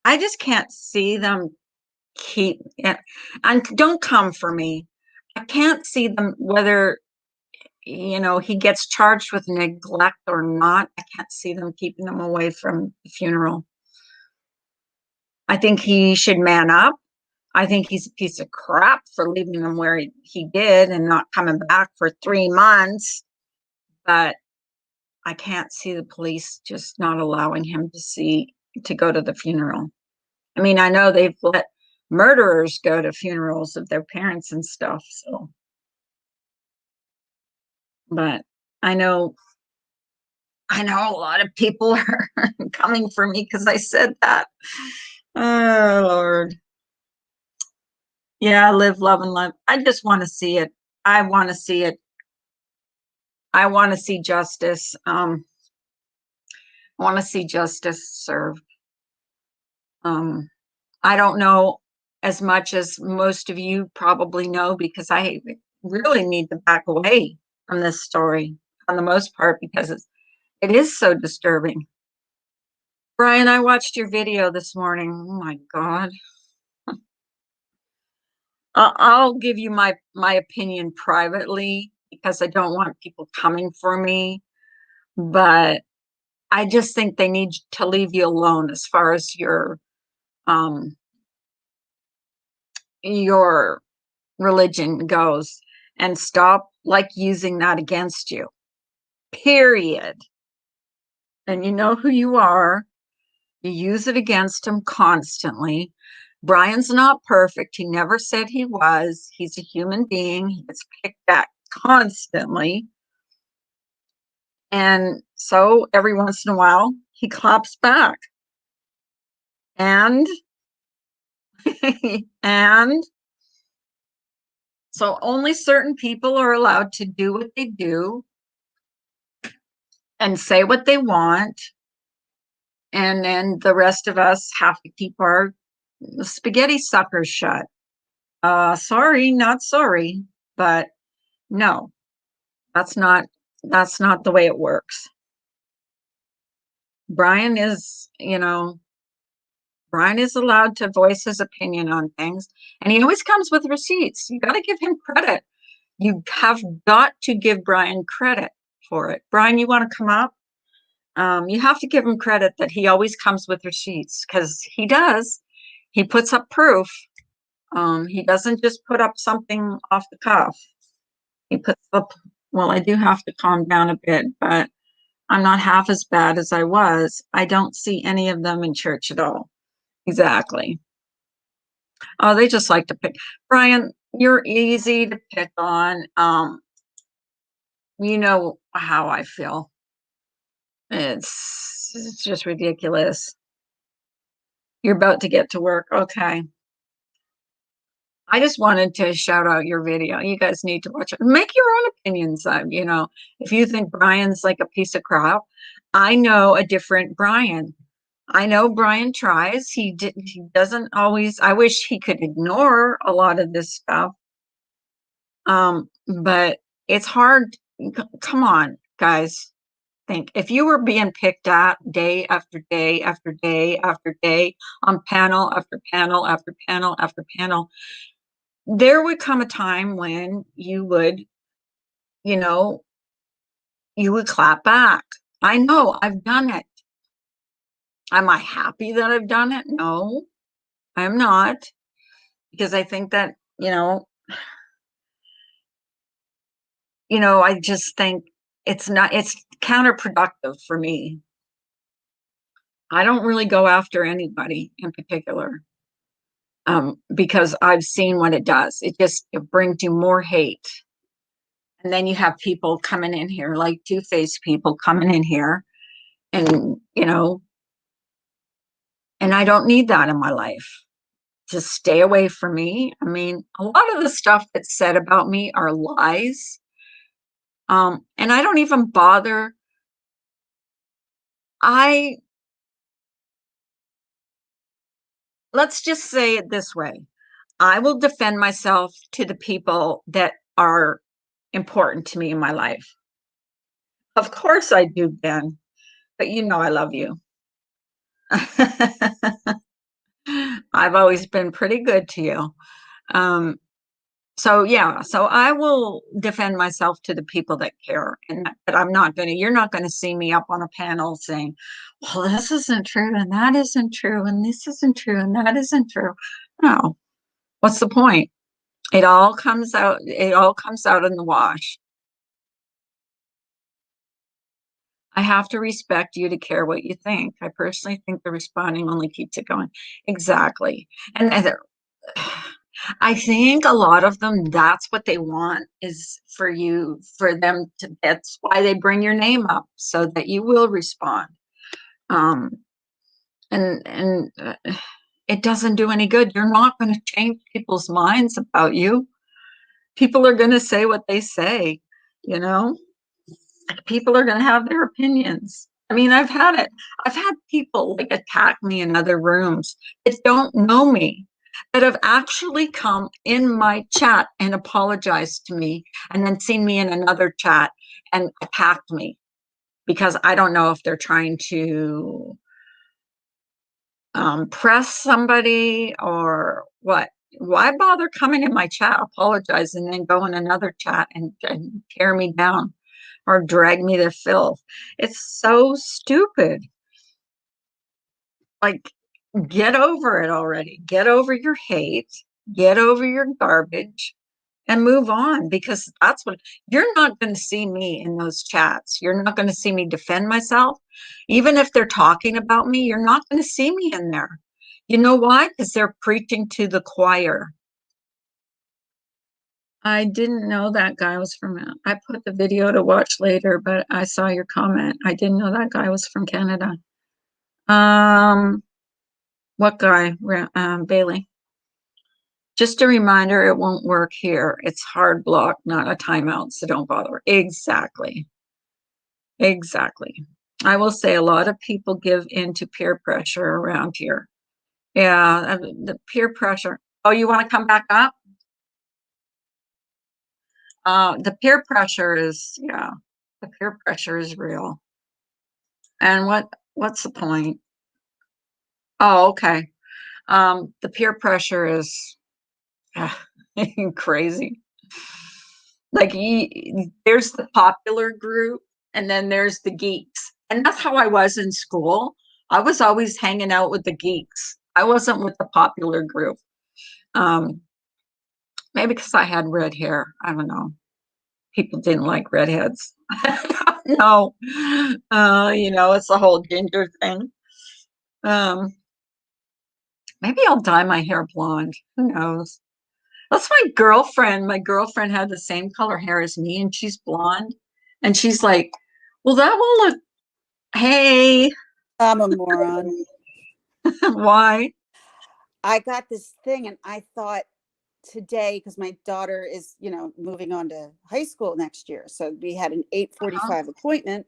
I just can't see them keep it. And don't come for me. I can't see them whether, he gets charged with neglect or not. I can't see them keeping him away from the funeral. I think he should man up. I think he's a piece of crap for leaving him where he did and not coming back for 3 months. But I can't see the police just not allowing him to go to the funeral. I mean, I know they've let murderers go to funerals of their parents and stuff, so, but I know a lot of people are coming for me because I said that. Oh Lord. Yeah, live, love, and love. I just want to see it. I want to see it. I want to see justice. I want to see justice served. Um, I don't know as much as most of you probably know because I really need to back away from this story on the most part because it is so disturbing. Brian, I watched your video this morning. Oh my God. I'll give you my opinion privately because I don't want people coming for me, but I just think they need to leave you alone as far as um your religion goes and stop like using that against you. Period. And you know who you are. You use it against him constantly. Brian's not perfect. He never said he was. He's a human being. He gets picked at constantly. And so every once in a while, he claps back. And, and so only certain people are allowed to do what they do and say what they want. And then the rest of us have to keep our spaghetti suckers shut. Sorry, not sorry, but no, that's not that's not the way it works. Brian is, Brian is allowed to voice his opinion on things, and he always comes with receipts. You got to give him credit. You have got to give Brian credit for it. Brian, you want to come up? You have to give him credit that he always comes with receipts because he does. He puts up proof. He doesn't just put up something off the cuff. He puts up, well, I do have to calm down a bit, but I'm not half as bad as I was. I don't see any of them in church at all. Exactly. Oh, they just like to pick. Brian, you're easy to pick on. You know how I feel. It's just ridiculous. You're about to get to work. Okay. I just wanted to shout out your video. You guys need to watch it. Make your own opinions. If you think Brian's like a piece of crap, I know a different Brian. I know Brian tries. He doesn't always. I wish he could ignore a lot of this stuff. But it's hard. Come on, guys. think if you were being picked at day after day after day after day on panel after panel after panel after panel, there would come a time when you know, you would clap back. I know I've done it. Am I happy that I've done it? No, I'm not, because I think that, I just think it's counterproductive for me. I don't really go after anybody in particular, because I've seen what it does. It brings you more hate. And then you have people coming in here, like two-faced people coming in here, and, and I don't need that in my life. Just stay away from me. I mean, a lot of the stuff that's said about me are lies. And I don't even bother. I Let's just say it this way. I will defend myself to the people that are important to me in my life. Of course I do, Ben, but I love you. I've always been pretty good to you. So yeah, so I will defend myself to the people that care, but you're not gonna see me up on a panel saying, well, this isn't true, and that isn't true, and this isn't true, and that isn't true. No, what's the point? It all comes out in the wash. I have to respect you to care what you think. I personally think the responding only keeps it going. Exactly. And I think a lot of them, that's what they want, is that's why they bring your name up, so that you will respond. Um, and it doesn't do any good. You're not going to change people's minds about you. People are going to say what they say, you know? People are going to have their opinions. I mean, I've had it. I've had people like attack me in other rooms that don't know me, that have actually come in my chat and apologized to me, and then seen me in another chat and attacked me, because I don't know if they're trying to press somebody or what. Why bother coming in my chat, apologize, and then go in another chat and tear me down or drag me to filth? It's so stupid. Like, get over it already. Get over your hate, get over your garbage, and move on, because you're not going to see me in those chats. You're not going to see me defend myself. Even if they're talking about me, you're not going to see me in there. You know why? Because they're preaching to the choir. I didn't know that guy was from, I put the video to watch later, but I saw your comment. I didn't know that guy was from Canada. What guy? Bailey. Just a reminder, it won't work here. It's hard block, not a timeout, so don't bother. Exactly. Exactly. I will say a lot of people give in to peer pressure around here. Yeah, the peer pressure. Oh, you want to come back up? The peer pressure is, yeah, the peer pressure is real. And what's the point? Oh, okay. The peer pressure is crazy. Like, there's the popular group, and then there's the geeks. And that's how I was in school. I was always hanging out with the geeks. I wasn't with the popular group. Um, Maybe because I had red hair. I don't know. People didn't like redheads. No, it's the whole ginger thing. Maybe I'll dye my hair blonde. Who knows? That's my girlfriend. My girlfriend had the same color hair as me, and she's blonde. And she's like, well, that will look, hey. I'm a moron. Why? I got this thing and I thought today, because my daughter is, moving on to high school next year. So we had an 8:45 appointment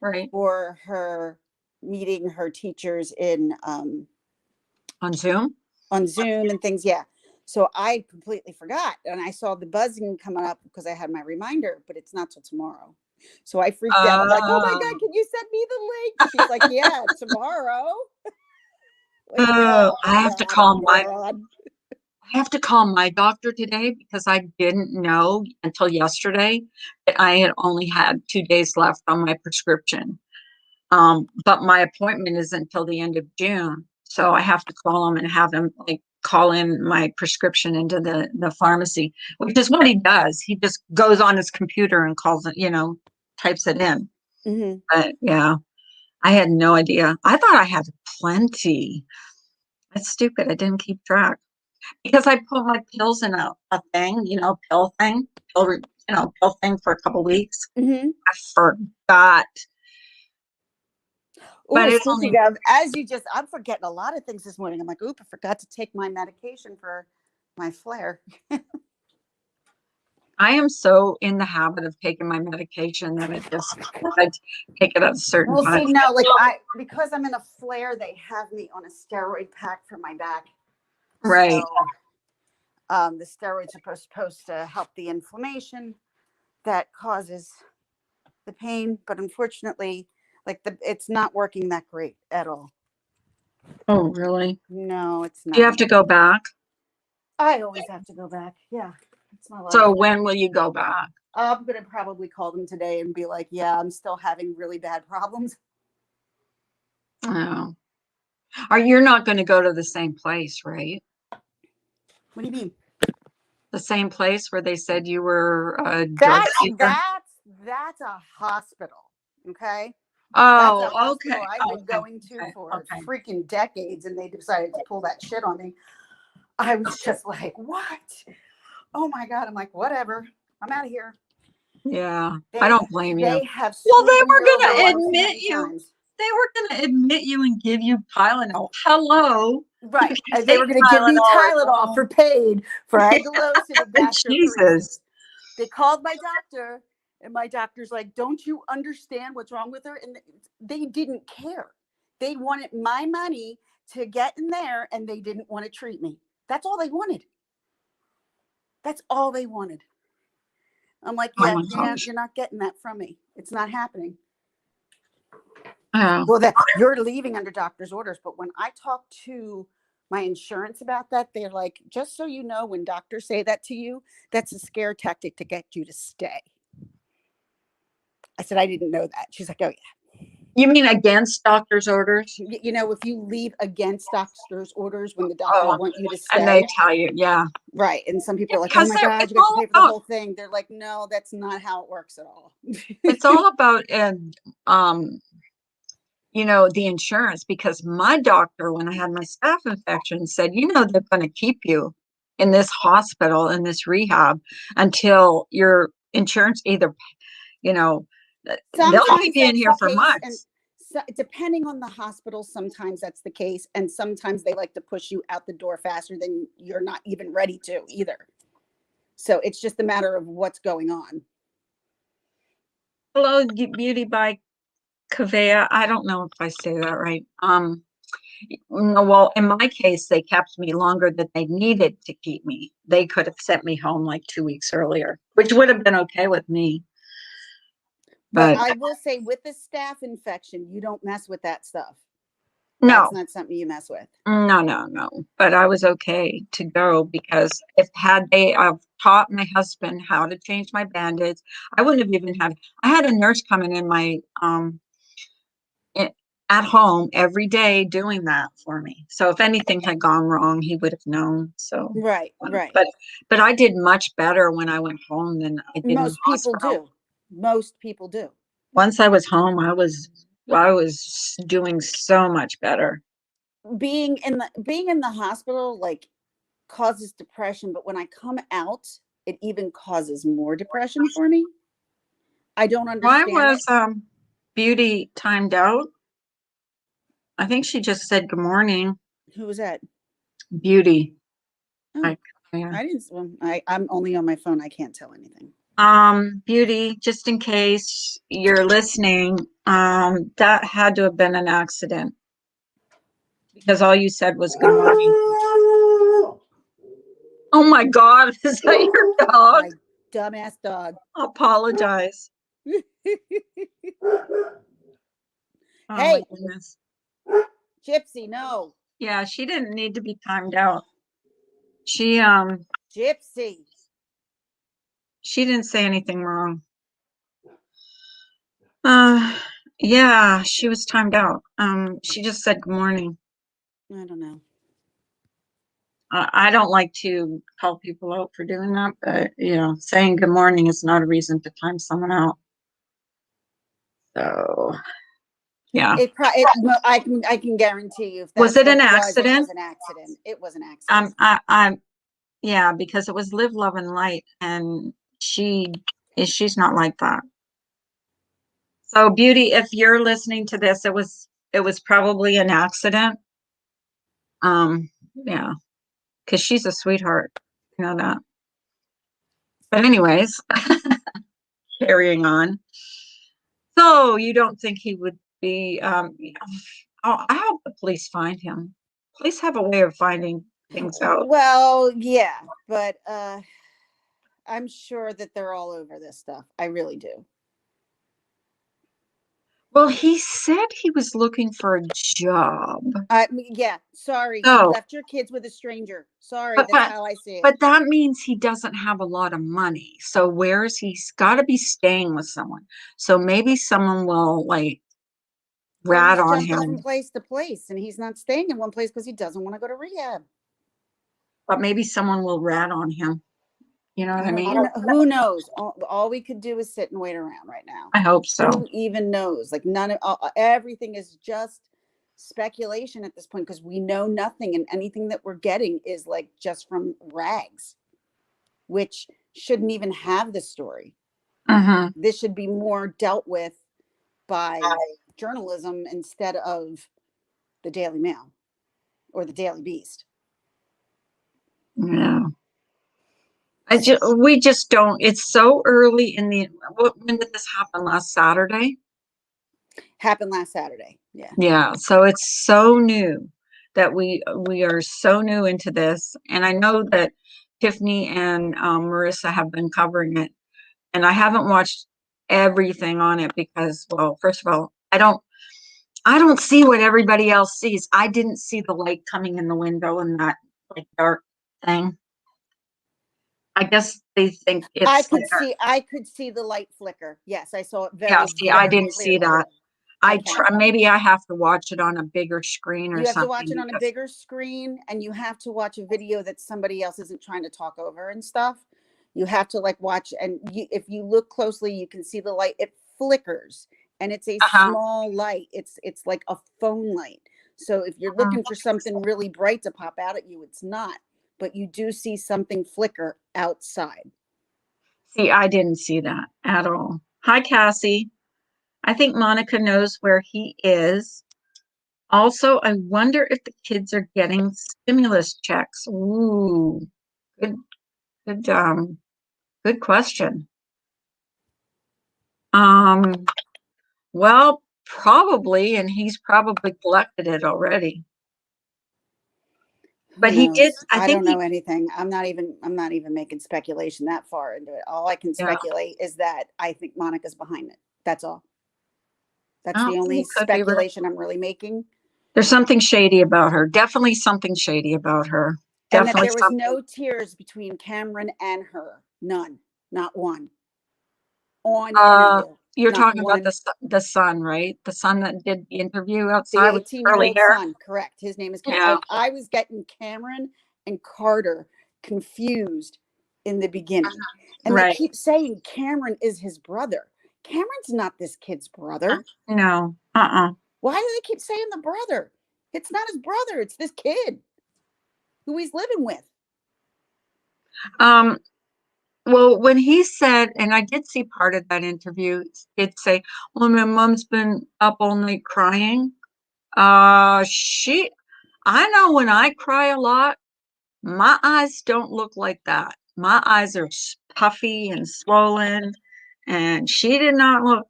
Right. for her meeting her teachers on Zoom and things. Yeah. So I completely forgot, and I saw the buzzing coming up because I had my reminder, but it's not till tomorrow. So I freaked out. I'm like, oh my God, can you send me the link? She's like, yeah, tomorrow. Like, Oh, oh my God, moron. I have to call my doctor today because I didn't know until yesterday that I had only had 2 days left on my prescription. But my appointment is until the end of June. So I have to call him and have him like call in my prescription into the pharmacy, which is what he does. He just goes on his computer and calls it, types it in. Mm-hmm. But yeah, I had no idea. I thought I had plenty. That's stupid. I didn't keep track because I put my pills in a thing, pill thing for a couple weeks. Mm-hmm. I forgot, but Oh, it's speaking only. of, I'm forgetting a lot of things this morning. I'm like, oop, I forgot to take my medication for my flare. I am so in the habit of taking my medication that I take it at a certain Well, time. see, no, because I'm in a flare, they have me on a steroid pack for my back. Right. So, the steroids are supposed to help the inflammation that causes the pain, but unfortunately, it's not working that great at all. Oh, really? No, it's not. Do you have to go back? I always have to go back. Yeah, it's my life. So when will you go back? I'm gonna probably call them today and be like, "Yeah, I'm still having really bad problems." Oh, you're not going to go to the same place, right? What do you mean? The same place where they said you were a drug That's seeker? that's a hospital. Okay. That's a Oh, okay. hospital I've been going to for freaking decades, and they decided to pull that shit on me. I was just like, what? Oh my God. I'm like, whatever. I'm out of here. Yeah, I don't blame you. They have Well, they screwed were me going over to one too admit many you. times. They were going to admit you and give you Tylenol. Hello. Right. And they were going to give me Tylenol for paid for ankylosing and gastroparesis. Jesus. They called my doctor, and my doctor's like, don't you understand what's wrong with her? And they didn't care. They wanted my money to get in there, and they didn't want to treat me. That's all they wanted. That's all they wanted. I'm like, yeah, you're not getting that from me. It's not happening. Oh. Well, you're leaving under doctor's orders. But when I talk to my insurance about that, they're like, just so you know, when doctors say that to you, that's a scare tactic to get you to stay. I said, I didn't know that. She's like, oh, yeah. You mean against doctor's orders? If you leave against doctor's orders when the doctors want you to stay. And they tell you, yeah. Right. And some people are like, oh my God, you got to pay for the whole thing. They're like, no, that's not how it works at all. It's all about the insurance, because my doctor, when I had my staph infection, said, they're going to keep you in this hospital, in this rehab, until your insurance either, they'll keep you in here for months. So, depending on the hospital, sometimes that's the case. And sometimes they like to push you out the door faster than you're not even ready to either. So it's just a matter of what's going on. Hello, Beauty by Kavea. I don't know if I say that right. Well, in my case, they kept me longer than they needed to keep me. They could have sent me home like 2 weeks earlier, which would have been okay with me. But I will say, with the staph infection, you don't mess with that stuff. No. That's not something you mess with. No. But I was okay to go, because had they taught my husband how to change my Band-Aids, I wouldn't have even I had a nurse coming in my at home every day doing that for me. So if anything had gone wrong, he would have known. So right. But I did much better when I went home than I did. Most people do. Most people do. Once I was home, I was doing so much better. Being in the hospital causes depression, but when I come out, it even causes more depression for me. I don't understand. Why was Beauty timed out? I think she just said good morning. Who was that? Beauty. Oh, I didn't. Well, I'm only on my phone. I can't tell anything. Beauty, just in case you're listening, that had to have been an accident, because all you said was good morning. Oh my God, is that your dog? My dumbass dog. Apologize. Oh my Hey, goodness. Gypsy, no. Yeah, she didn't need to be timed out. She Gypsy. she didn't say anything wrong. Uh yeah, she was timed out. She just said good morning. I don't know. I don't like to call people out for doing that, but saying good morning is not a reason to time someone out. So yeah. I can guarantee you if Was that's it what an it was, it was accident? an accident. It was an accident. I yeah, because it was live, love, and light, and she's not like that. So Beauty, if you're listening to this, it was probably an accident. Yeah, because she's a sweetheart. You know that. But anyways, carrying on. So you don't think he would be oh, I hope the police find him. Police have a way of finding things out. Well, yeah, but I'm sure that they're all over this stuff. I really do. Well, he said he was looking for a job. Yeah, sorry. You So, left your kids with a stranger. Sorry, but that's but how I see it. but that means he doesn't have a lot of money. So where's he's got to be staying with someone. So maybe someone will like Well, rat he's on jumping from him, place to place and he's not staying in one place because he doesn't want to go to rehab. but maybe someone will rat on him. You know what I I don't mean? who knows? All we could do is sit and wait around right now. I hope so. Who even knows? Like none of everything is just speculation at this point because we know nothing and anything that we're getting is like just from rags, which shouldn't even have this story. Hmm. This should be more dealt with by journalism instead of the Daily Mail or the Daily Beast. Yeah. We just don't. It's so early in the. When did this happen? Last Saturday? Happened last Saturday. Yeah. Yeah. So it's so new that we are so new into this, and I know that Tiffany and Marissa have been covering it, and I haven't watched everything on it because, well, first of all, I don't see what everybody else sees. I didn't see the light coming in the window and that like dark thing. I guess they think I it's could see I could see the light flicker. Yes, I saw it yeah, very, see, I very didn't see clearly. that. I I can. try, maybe I have to watch it on a bigger screen or You have to watch something it on a because bigger screen and you have to watch a video that somebody else isn't trying to talk over and stuff. You have to like watch and if you look closely you can see the light it flickers and it's a uh-huh. small light. It's like a phone light. So if you're Mhm. looking for something really bright to pop out at you it's not, but you do see something flicker outside. See, I didn't see that at all. Hi, Cassie. I think Monica knows where he is. Also, I wonder if the kids are getting stimulus checks. Ooh, good, good, good question. Um, well, probably, and he's probably collected it already. But Who he did, knows? I I think don't know anything. I'm not even making speculation that far into it. All I can yeah, speculate is that I think Monica's behind it. That's all. That's oh, the he only could be right. speculation I'm really making. There's something shady about her. Definitely something shady about her. And that Definitely there was something. no tears between Cameron and her. None. Not one. On Uh, interview. you're Not talking about one. the son, right? The son that did the interview The outside with 18-year curly old hair. son, correct. His name is Yeah. I was getting Cameron and Carter confused in the beginning. And they Right. keep saying Cameron is his brother. Cameron's not this kid's brother. No. Uh-uh. Why do they keep saying the brother? It's not his brother, it's this kid who he's living with. Um, well, when he said, and I did see part of that interview, it say, well, my mom's been up all night crying. She, I know when I cry a lot, my eyes don't look like that. My eyes are puffy and swollen, and she did not look.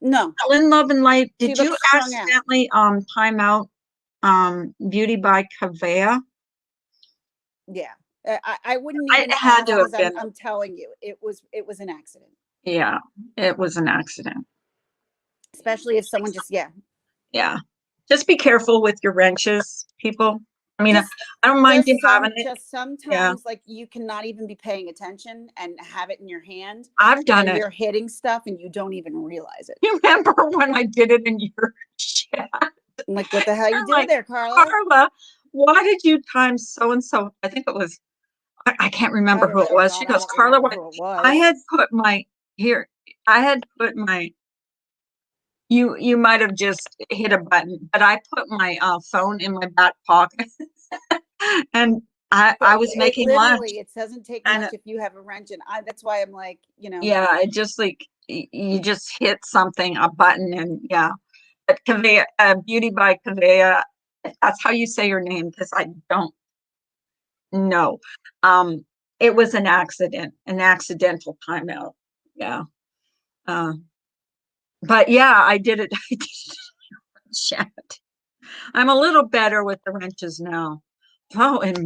No, In Love and Light, she did you looks strung out. accidentally time out Beauty by Kavea? Yeah. I wouldn't It even had ask to because have I'm been. I'm telling you, it was an accident. Yeah, it was an accident. especially if someone just, yeah, Yeah. Just be careful with your wrenches, people. I mean, just I don't mind you having it. just Yeah. sometimes like you cannot even be paying attention and have it in your hand I've done and it. you're hitting stuff and you don't even realize it. You remember when I did it in your chat? I'm like, what the hell you I'm doing like, there, Carla? Carla, why did you time so and so? I think it was, I can't I remember don't who it know, was. She God, I goes, don't Carla, remember what? who it I was. had put my, here, I had put my, you might have just hit a button, but I put my phone in my back pocket and But I was it making lunch literally, it doesn't take and much if you have a wrench, and that's why I'm like, yeah, it just like you just hit something, a button, and yeah. But Kavea, Beauty by Kavea, that's how you say your name because I don't know. Um, it was an accident, an accidental timeout. Yeah. Uh, but yeah, I did it. I did it in chat. I'm a little better with the wrenches now. Oh, in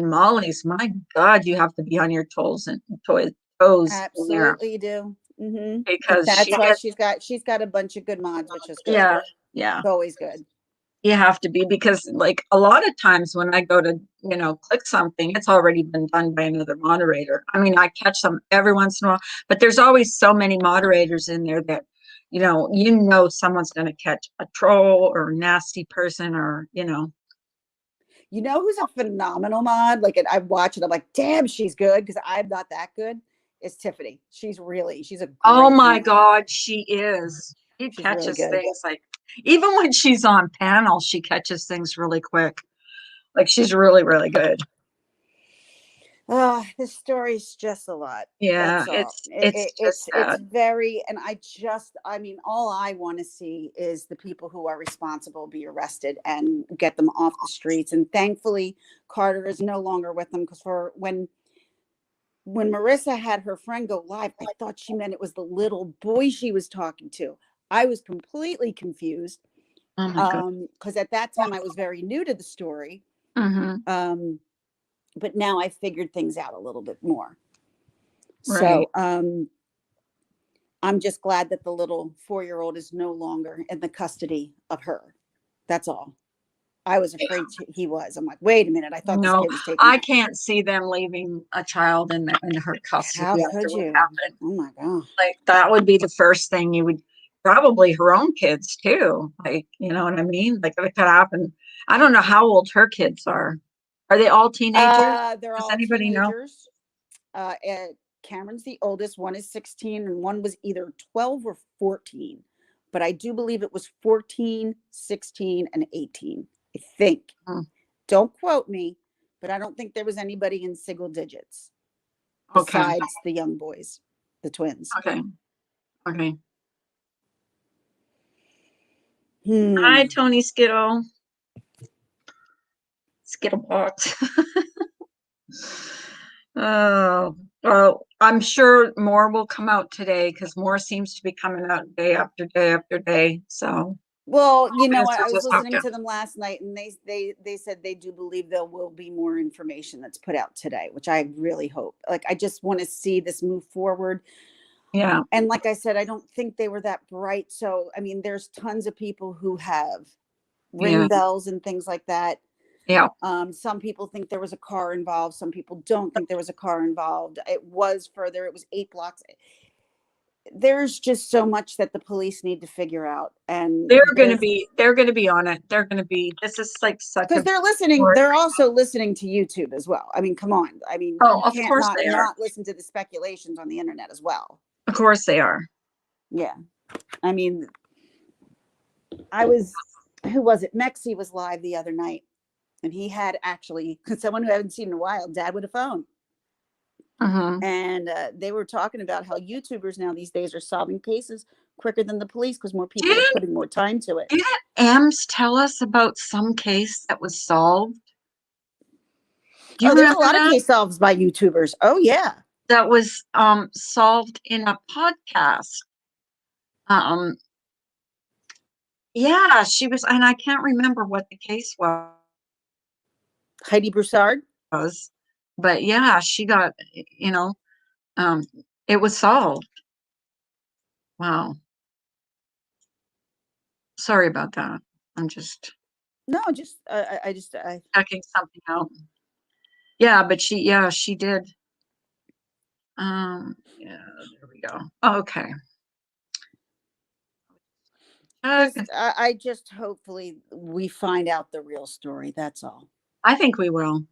Molly's, my God, you have to be on your toes in there absolutely do. But because she that's why gets she's got a bunch of good mods, which is good. yeah, yeah. It's always good. You have to be because like a lot of times when I go to, click something, it's already been done by another moderator. I mean, I catch them every once in a while, but there's always so many moderators in there that, someone's going to catch a troll or a nasty person or. You know who's a phenomenal mod? Like, and I watch it, I'm like, damn, she's good because I'm not that good. It's Tiffany. She's a Oh great my mod. God, she is. She She's really catches good. things like, even when she's on panel, she catches things really quick. Like she's really, really good. This story's just a lot. Yeah, That's all. it's just It's that. very, and I mean, all I want to see is the people who are responsible be arrested and get them off the streets. And thankfully, Carter is no longer with them because for when Marissa had her friend go live, I thought she meant it was the little boy she was talking to. I was completely confused Oh my God. because at that time I was very new to the story. Hmm. But now I figured things out a little bit more. Right. So I'm just glad that the little 4-year-old is no longer in the custody of her. That's all. I was afraid he was. I'm like, wait a minute. I thought this No, kid was taken I out. can't see them leaving a child in her How custody after could what you? happened. Oh my God. Like that would be the first thing you would probably her own kids too. Like, you know what I mean? Like if it could happen. I don't know how old her kids are. Are they all teenagers? They're Does all anybody know? teenagers. Cameron's the oldest. One is 16 and one was either 12 or 14. But I do believe it was 14, 16, and 18. I think. Hmm. Don't quote me, but I don't think there was anybody in single digits Okay. besides the young boys, the twins. Okay. Okay. Hmm. Hi, Tony Skittle. Skittlebox. Oh, well, I'm sure more will come out today because more seems to be coming out day after day after day. So Well, I guess I we'll was just have listening to. to them last night, and they said they do believe there will be more information that's put out today, which I really hope. Like, I just want to see this move forward. Yeah. And like I said, I don't think they were that bright. So, I mean, there's tons of people who have Yeah. ring bells and things like that. Yeah. Some people think there was a car involved. Some people don't think there was a car involved. It was further. It was 8 blocks. There's just so much that the police need to figure out, and They're gonna be on it. This is like such because a they're listening, short. they're also listening to YouTube as well. I mean, come on. I mean, Oh, you of can't course they are. not listen to the speculations on the internet as well. Of course they are. Yeah. I mean, I was who was it? Mexi was live the other night, and he had actually someone who I haven't seen in a while, dad with a phone. Hmm. And they were talking about how YouTubers now these days are solving cases quicker than the police because more people are Didn't putting more time to it. didn't Ems tell us about some case that was solved? Do you Oh, there's a remember lot of that? case solves by YouTubers. Oh yeah. That was solved in a podcast. Um, yeah, she was, and I can't remember what the case Heidi Broussard. was, but yeah, she got, you know, um, It was solved. Wow. Sorry about that. I'm just No, just I just I checking something out. Yeah, but she did. Yeah, there we go. Okay. just I just hopefully we find out the real story. That's all. I think we will.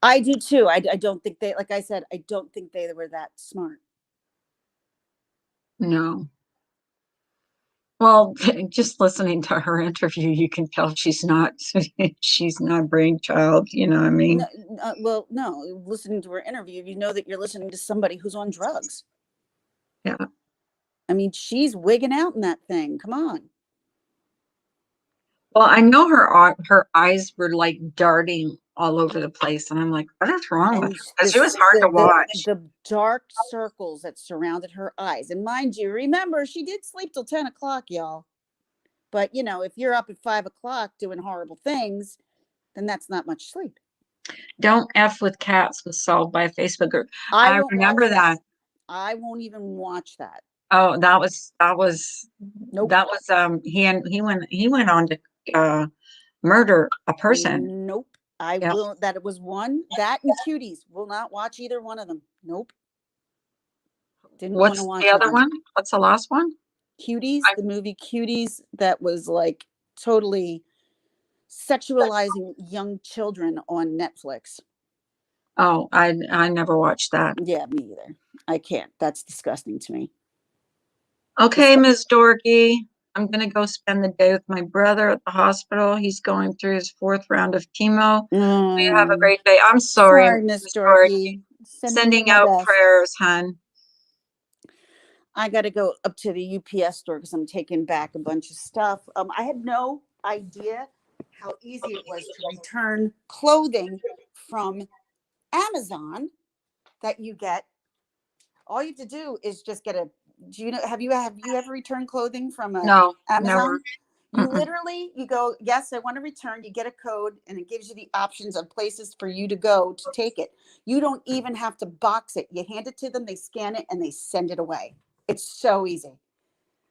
I do too. I don't think they, like I said, I don't think they were that smart. No. Well, just listening to her interview, you can tell she's not brainchild, you know what I No, mean? well, no. Listening to her interview, you know that you're listening to somebody who's on drugs. Yeah. I mean, she's wigging out in that thing. Come on. Well, I know her eyes were like darting all over the place, and I'm like, what is wrong with And her? Because she was hard to watch. the dark circles that surrounded her eyes. And mind you, remember, she did sleep till 10 o'clock, y'all. But you know, if you're up at 5 o'clock doing horrible things, then that's not much sleep. Don't F with Cats was solved by a Facebook group. I I won't remember watch that. that. I won't even watch that. Oh, Nope. that was he went on to murder a person. Nope. I Yeah. will. That it was one, that and Cuties. Will not watch either one of them. Nope. Didn't want to What's the watch other either. one? What's the last one? Cuties, I, the movie Cuties, that was like totally sexualizing young children on Netflix. oh, I never watched that. Yeah, me either. I can't. That's disgusting to me. Okay, Ms. Dorky, I'm gonna go spend the day with my brother at the hospital. He's going through his fourth round of chemo. You have a great day. I'm sorry, Sorry, Miss Ms. Dorky. Dorky. Sending you Sending my out best. prayers, hun. I got to go up to the UPS store because I'm taking back a bunch of stuff. I had no idea how easy it was to return clothing from Amazon that you get. All you have to do is just get a. Do you know? Have you ever returned clothing from No, Amazon? never. You Mm-mm. literally you go, yes, I want to return. You get a code, and it gives you the options of places for you to go to take it. You don't even have to box it. You hand it to them, they scan it, and they send it away. It's so easy.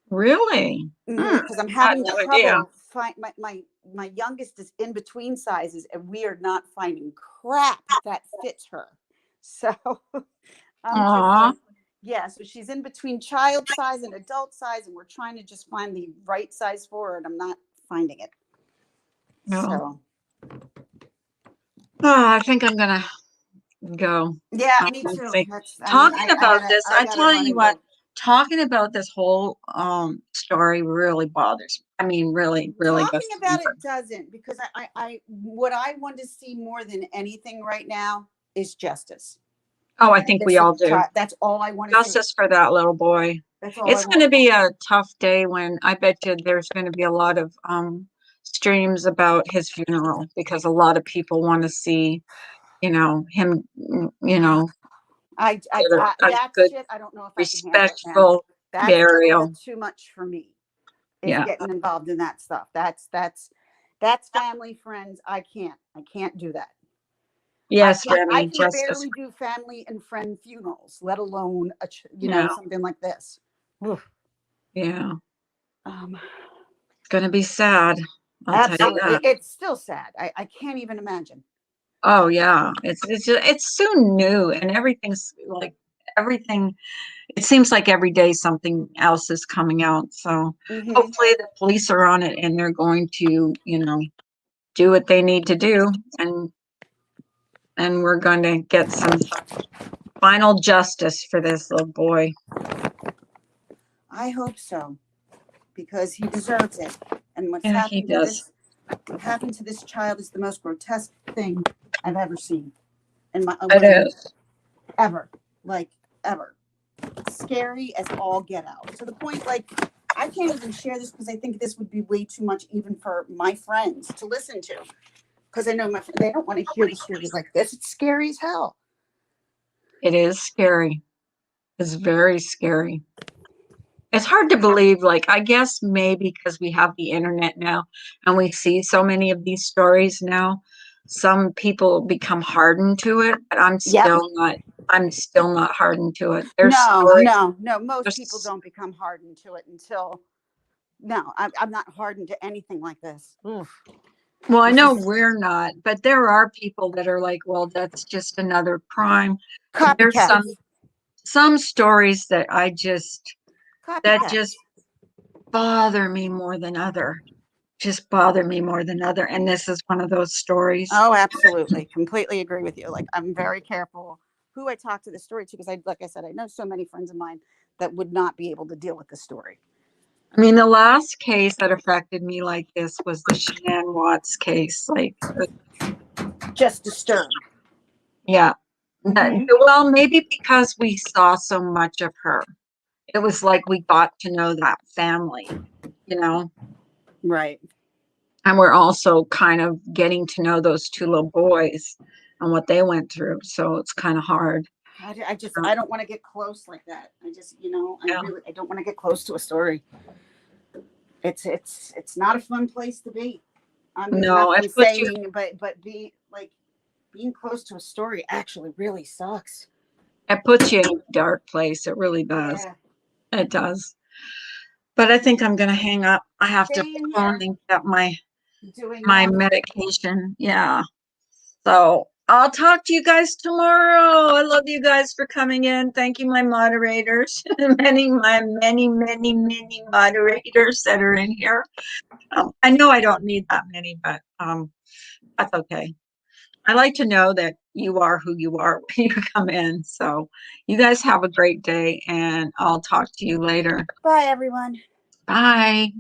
Really? Because I'm I had having no idea. trouble find my youngest is in between sizes, and we are not finding crap that fits her. So I'm just Aw, like, yeah. So she's in between child size and adult size, and we're trying to just find the right size for her, and I'm not finding it. no. So Oh, I think I'm gonna go. yeah, I me don't too. think That's. I mean, talking I about gotta this, I I gotta tell run you and what, go. talking about this whole story really bothers me. I mean, really, really Talking does me. about it doesn't, because I what I want to see more than anything right now is justice. Oh, I think we all do. That's all I want to see. Justice for that little boy. That's all I It's going want. to be a tough day when I bet you there's going to be a lot of streams about his funeral because a lot of people want to see, him, get a That good, shit, I don't know if I can handle it now. respectful That's a little burial. too much for me. Is Yeah. getting involved in that stuff. That's family, friends. I can't do that. Yes, I Remy, can justice. barely do family and friend funerals, let alone Yeah. something like this. Oof. Yeah. Um, It's going to be sad. I'll tell you Absolutely, that. it's still sad. I can't even imagine. Oh yeah, it's so new and everything's like everything. It seems like every day something else is coming out. So Hmm. hopefully the police are on it and they're going to, do what they need to do, and we're going to get some final justice for this little boy. I hope so, because he deserves it. And Yeah, he does. what happened to this child is the most grotesque thing I've ever seen in my It is. ever, like ever. Scary as all get out. To the point, like, I can't even share this because I think this would be way too much even for my friends to listen to. Because I know they don't want to hear the stories like this. It's scary as hell. It is scary. It's very scary. It's hard to believe, like, I guess maybe because we have the internet now and we see so many of these stories now, some people become hardened to it, but I'm Yep. still not. I'm still not hardened to it. There's No, stories. no, no. Most people There's, don't become hardened to it until. No, I'm not hardened to anything like this. Oof. well, I This know is we're not, but there are people that are like, well, that's just another crime. And there's copycats. some stories that that Copycats. just bother me more than other. Just bother me more than other. And this is one of those stories. Oh, absolutely. Completely agree with you. Like, I'm very careful who I talk to the story to because like I said, I know so many friends of mine that would not be able to deal with the story. I mean, the last case that affected me like this was the Shanann Watts case. Like, Just disturbed. yeah. Mhm. Well, maybe because we saw so much of her. It was like we got to know that family, you know, Right. and we're also kind of getting to know those two little boys and what they went through. So it's kind of hard. I don't want to get close like that. I just, Yeah. I don't want to get close to a story. It's not a fun place to be. I'm not No, it even puts you saying, but being close to a story actually really sucks. it puts you in a dark place. It really does. Yeah. It does. But I think I'm gonna hang up. I have to Same call here. and get Doing my more. medication. Yeah. So I'll talk to you guys tomorrow. I love you guys for coming in. Thank you, my moderators. My many moderators that are in here. I know I don't need that many, but that's okay. I like to know that you are who you are when you come in. So you guys have a great day, and I'll talk to you later. Bye, everyone. Bye.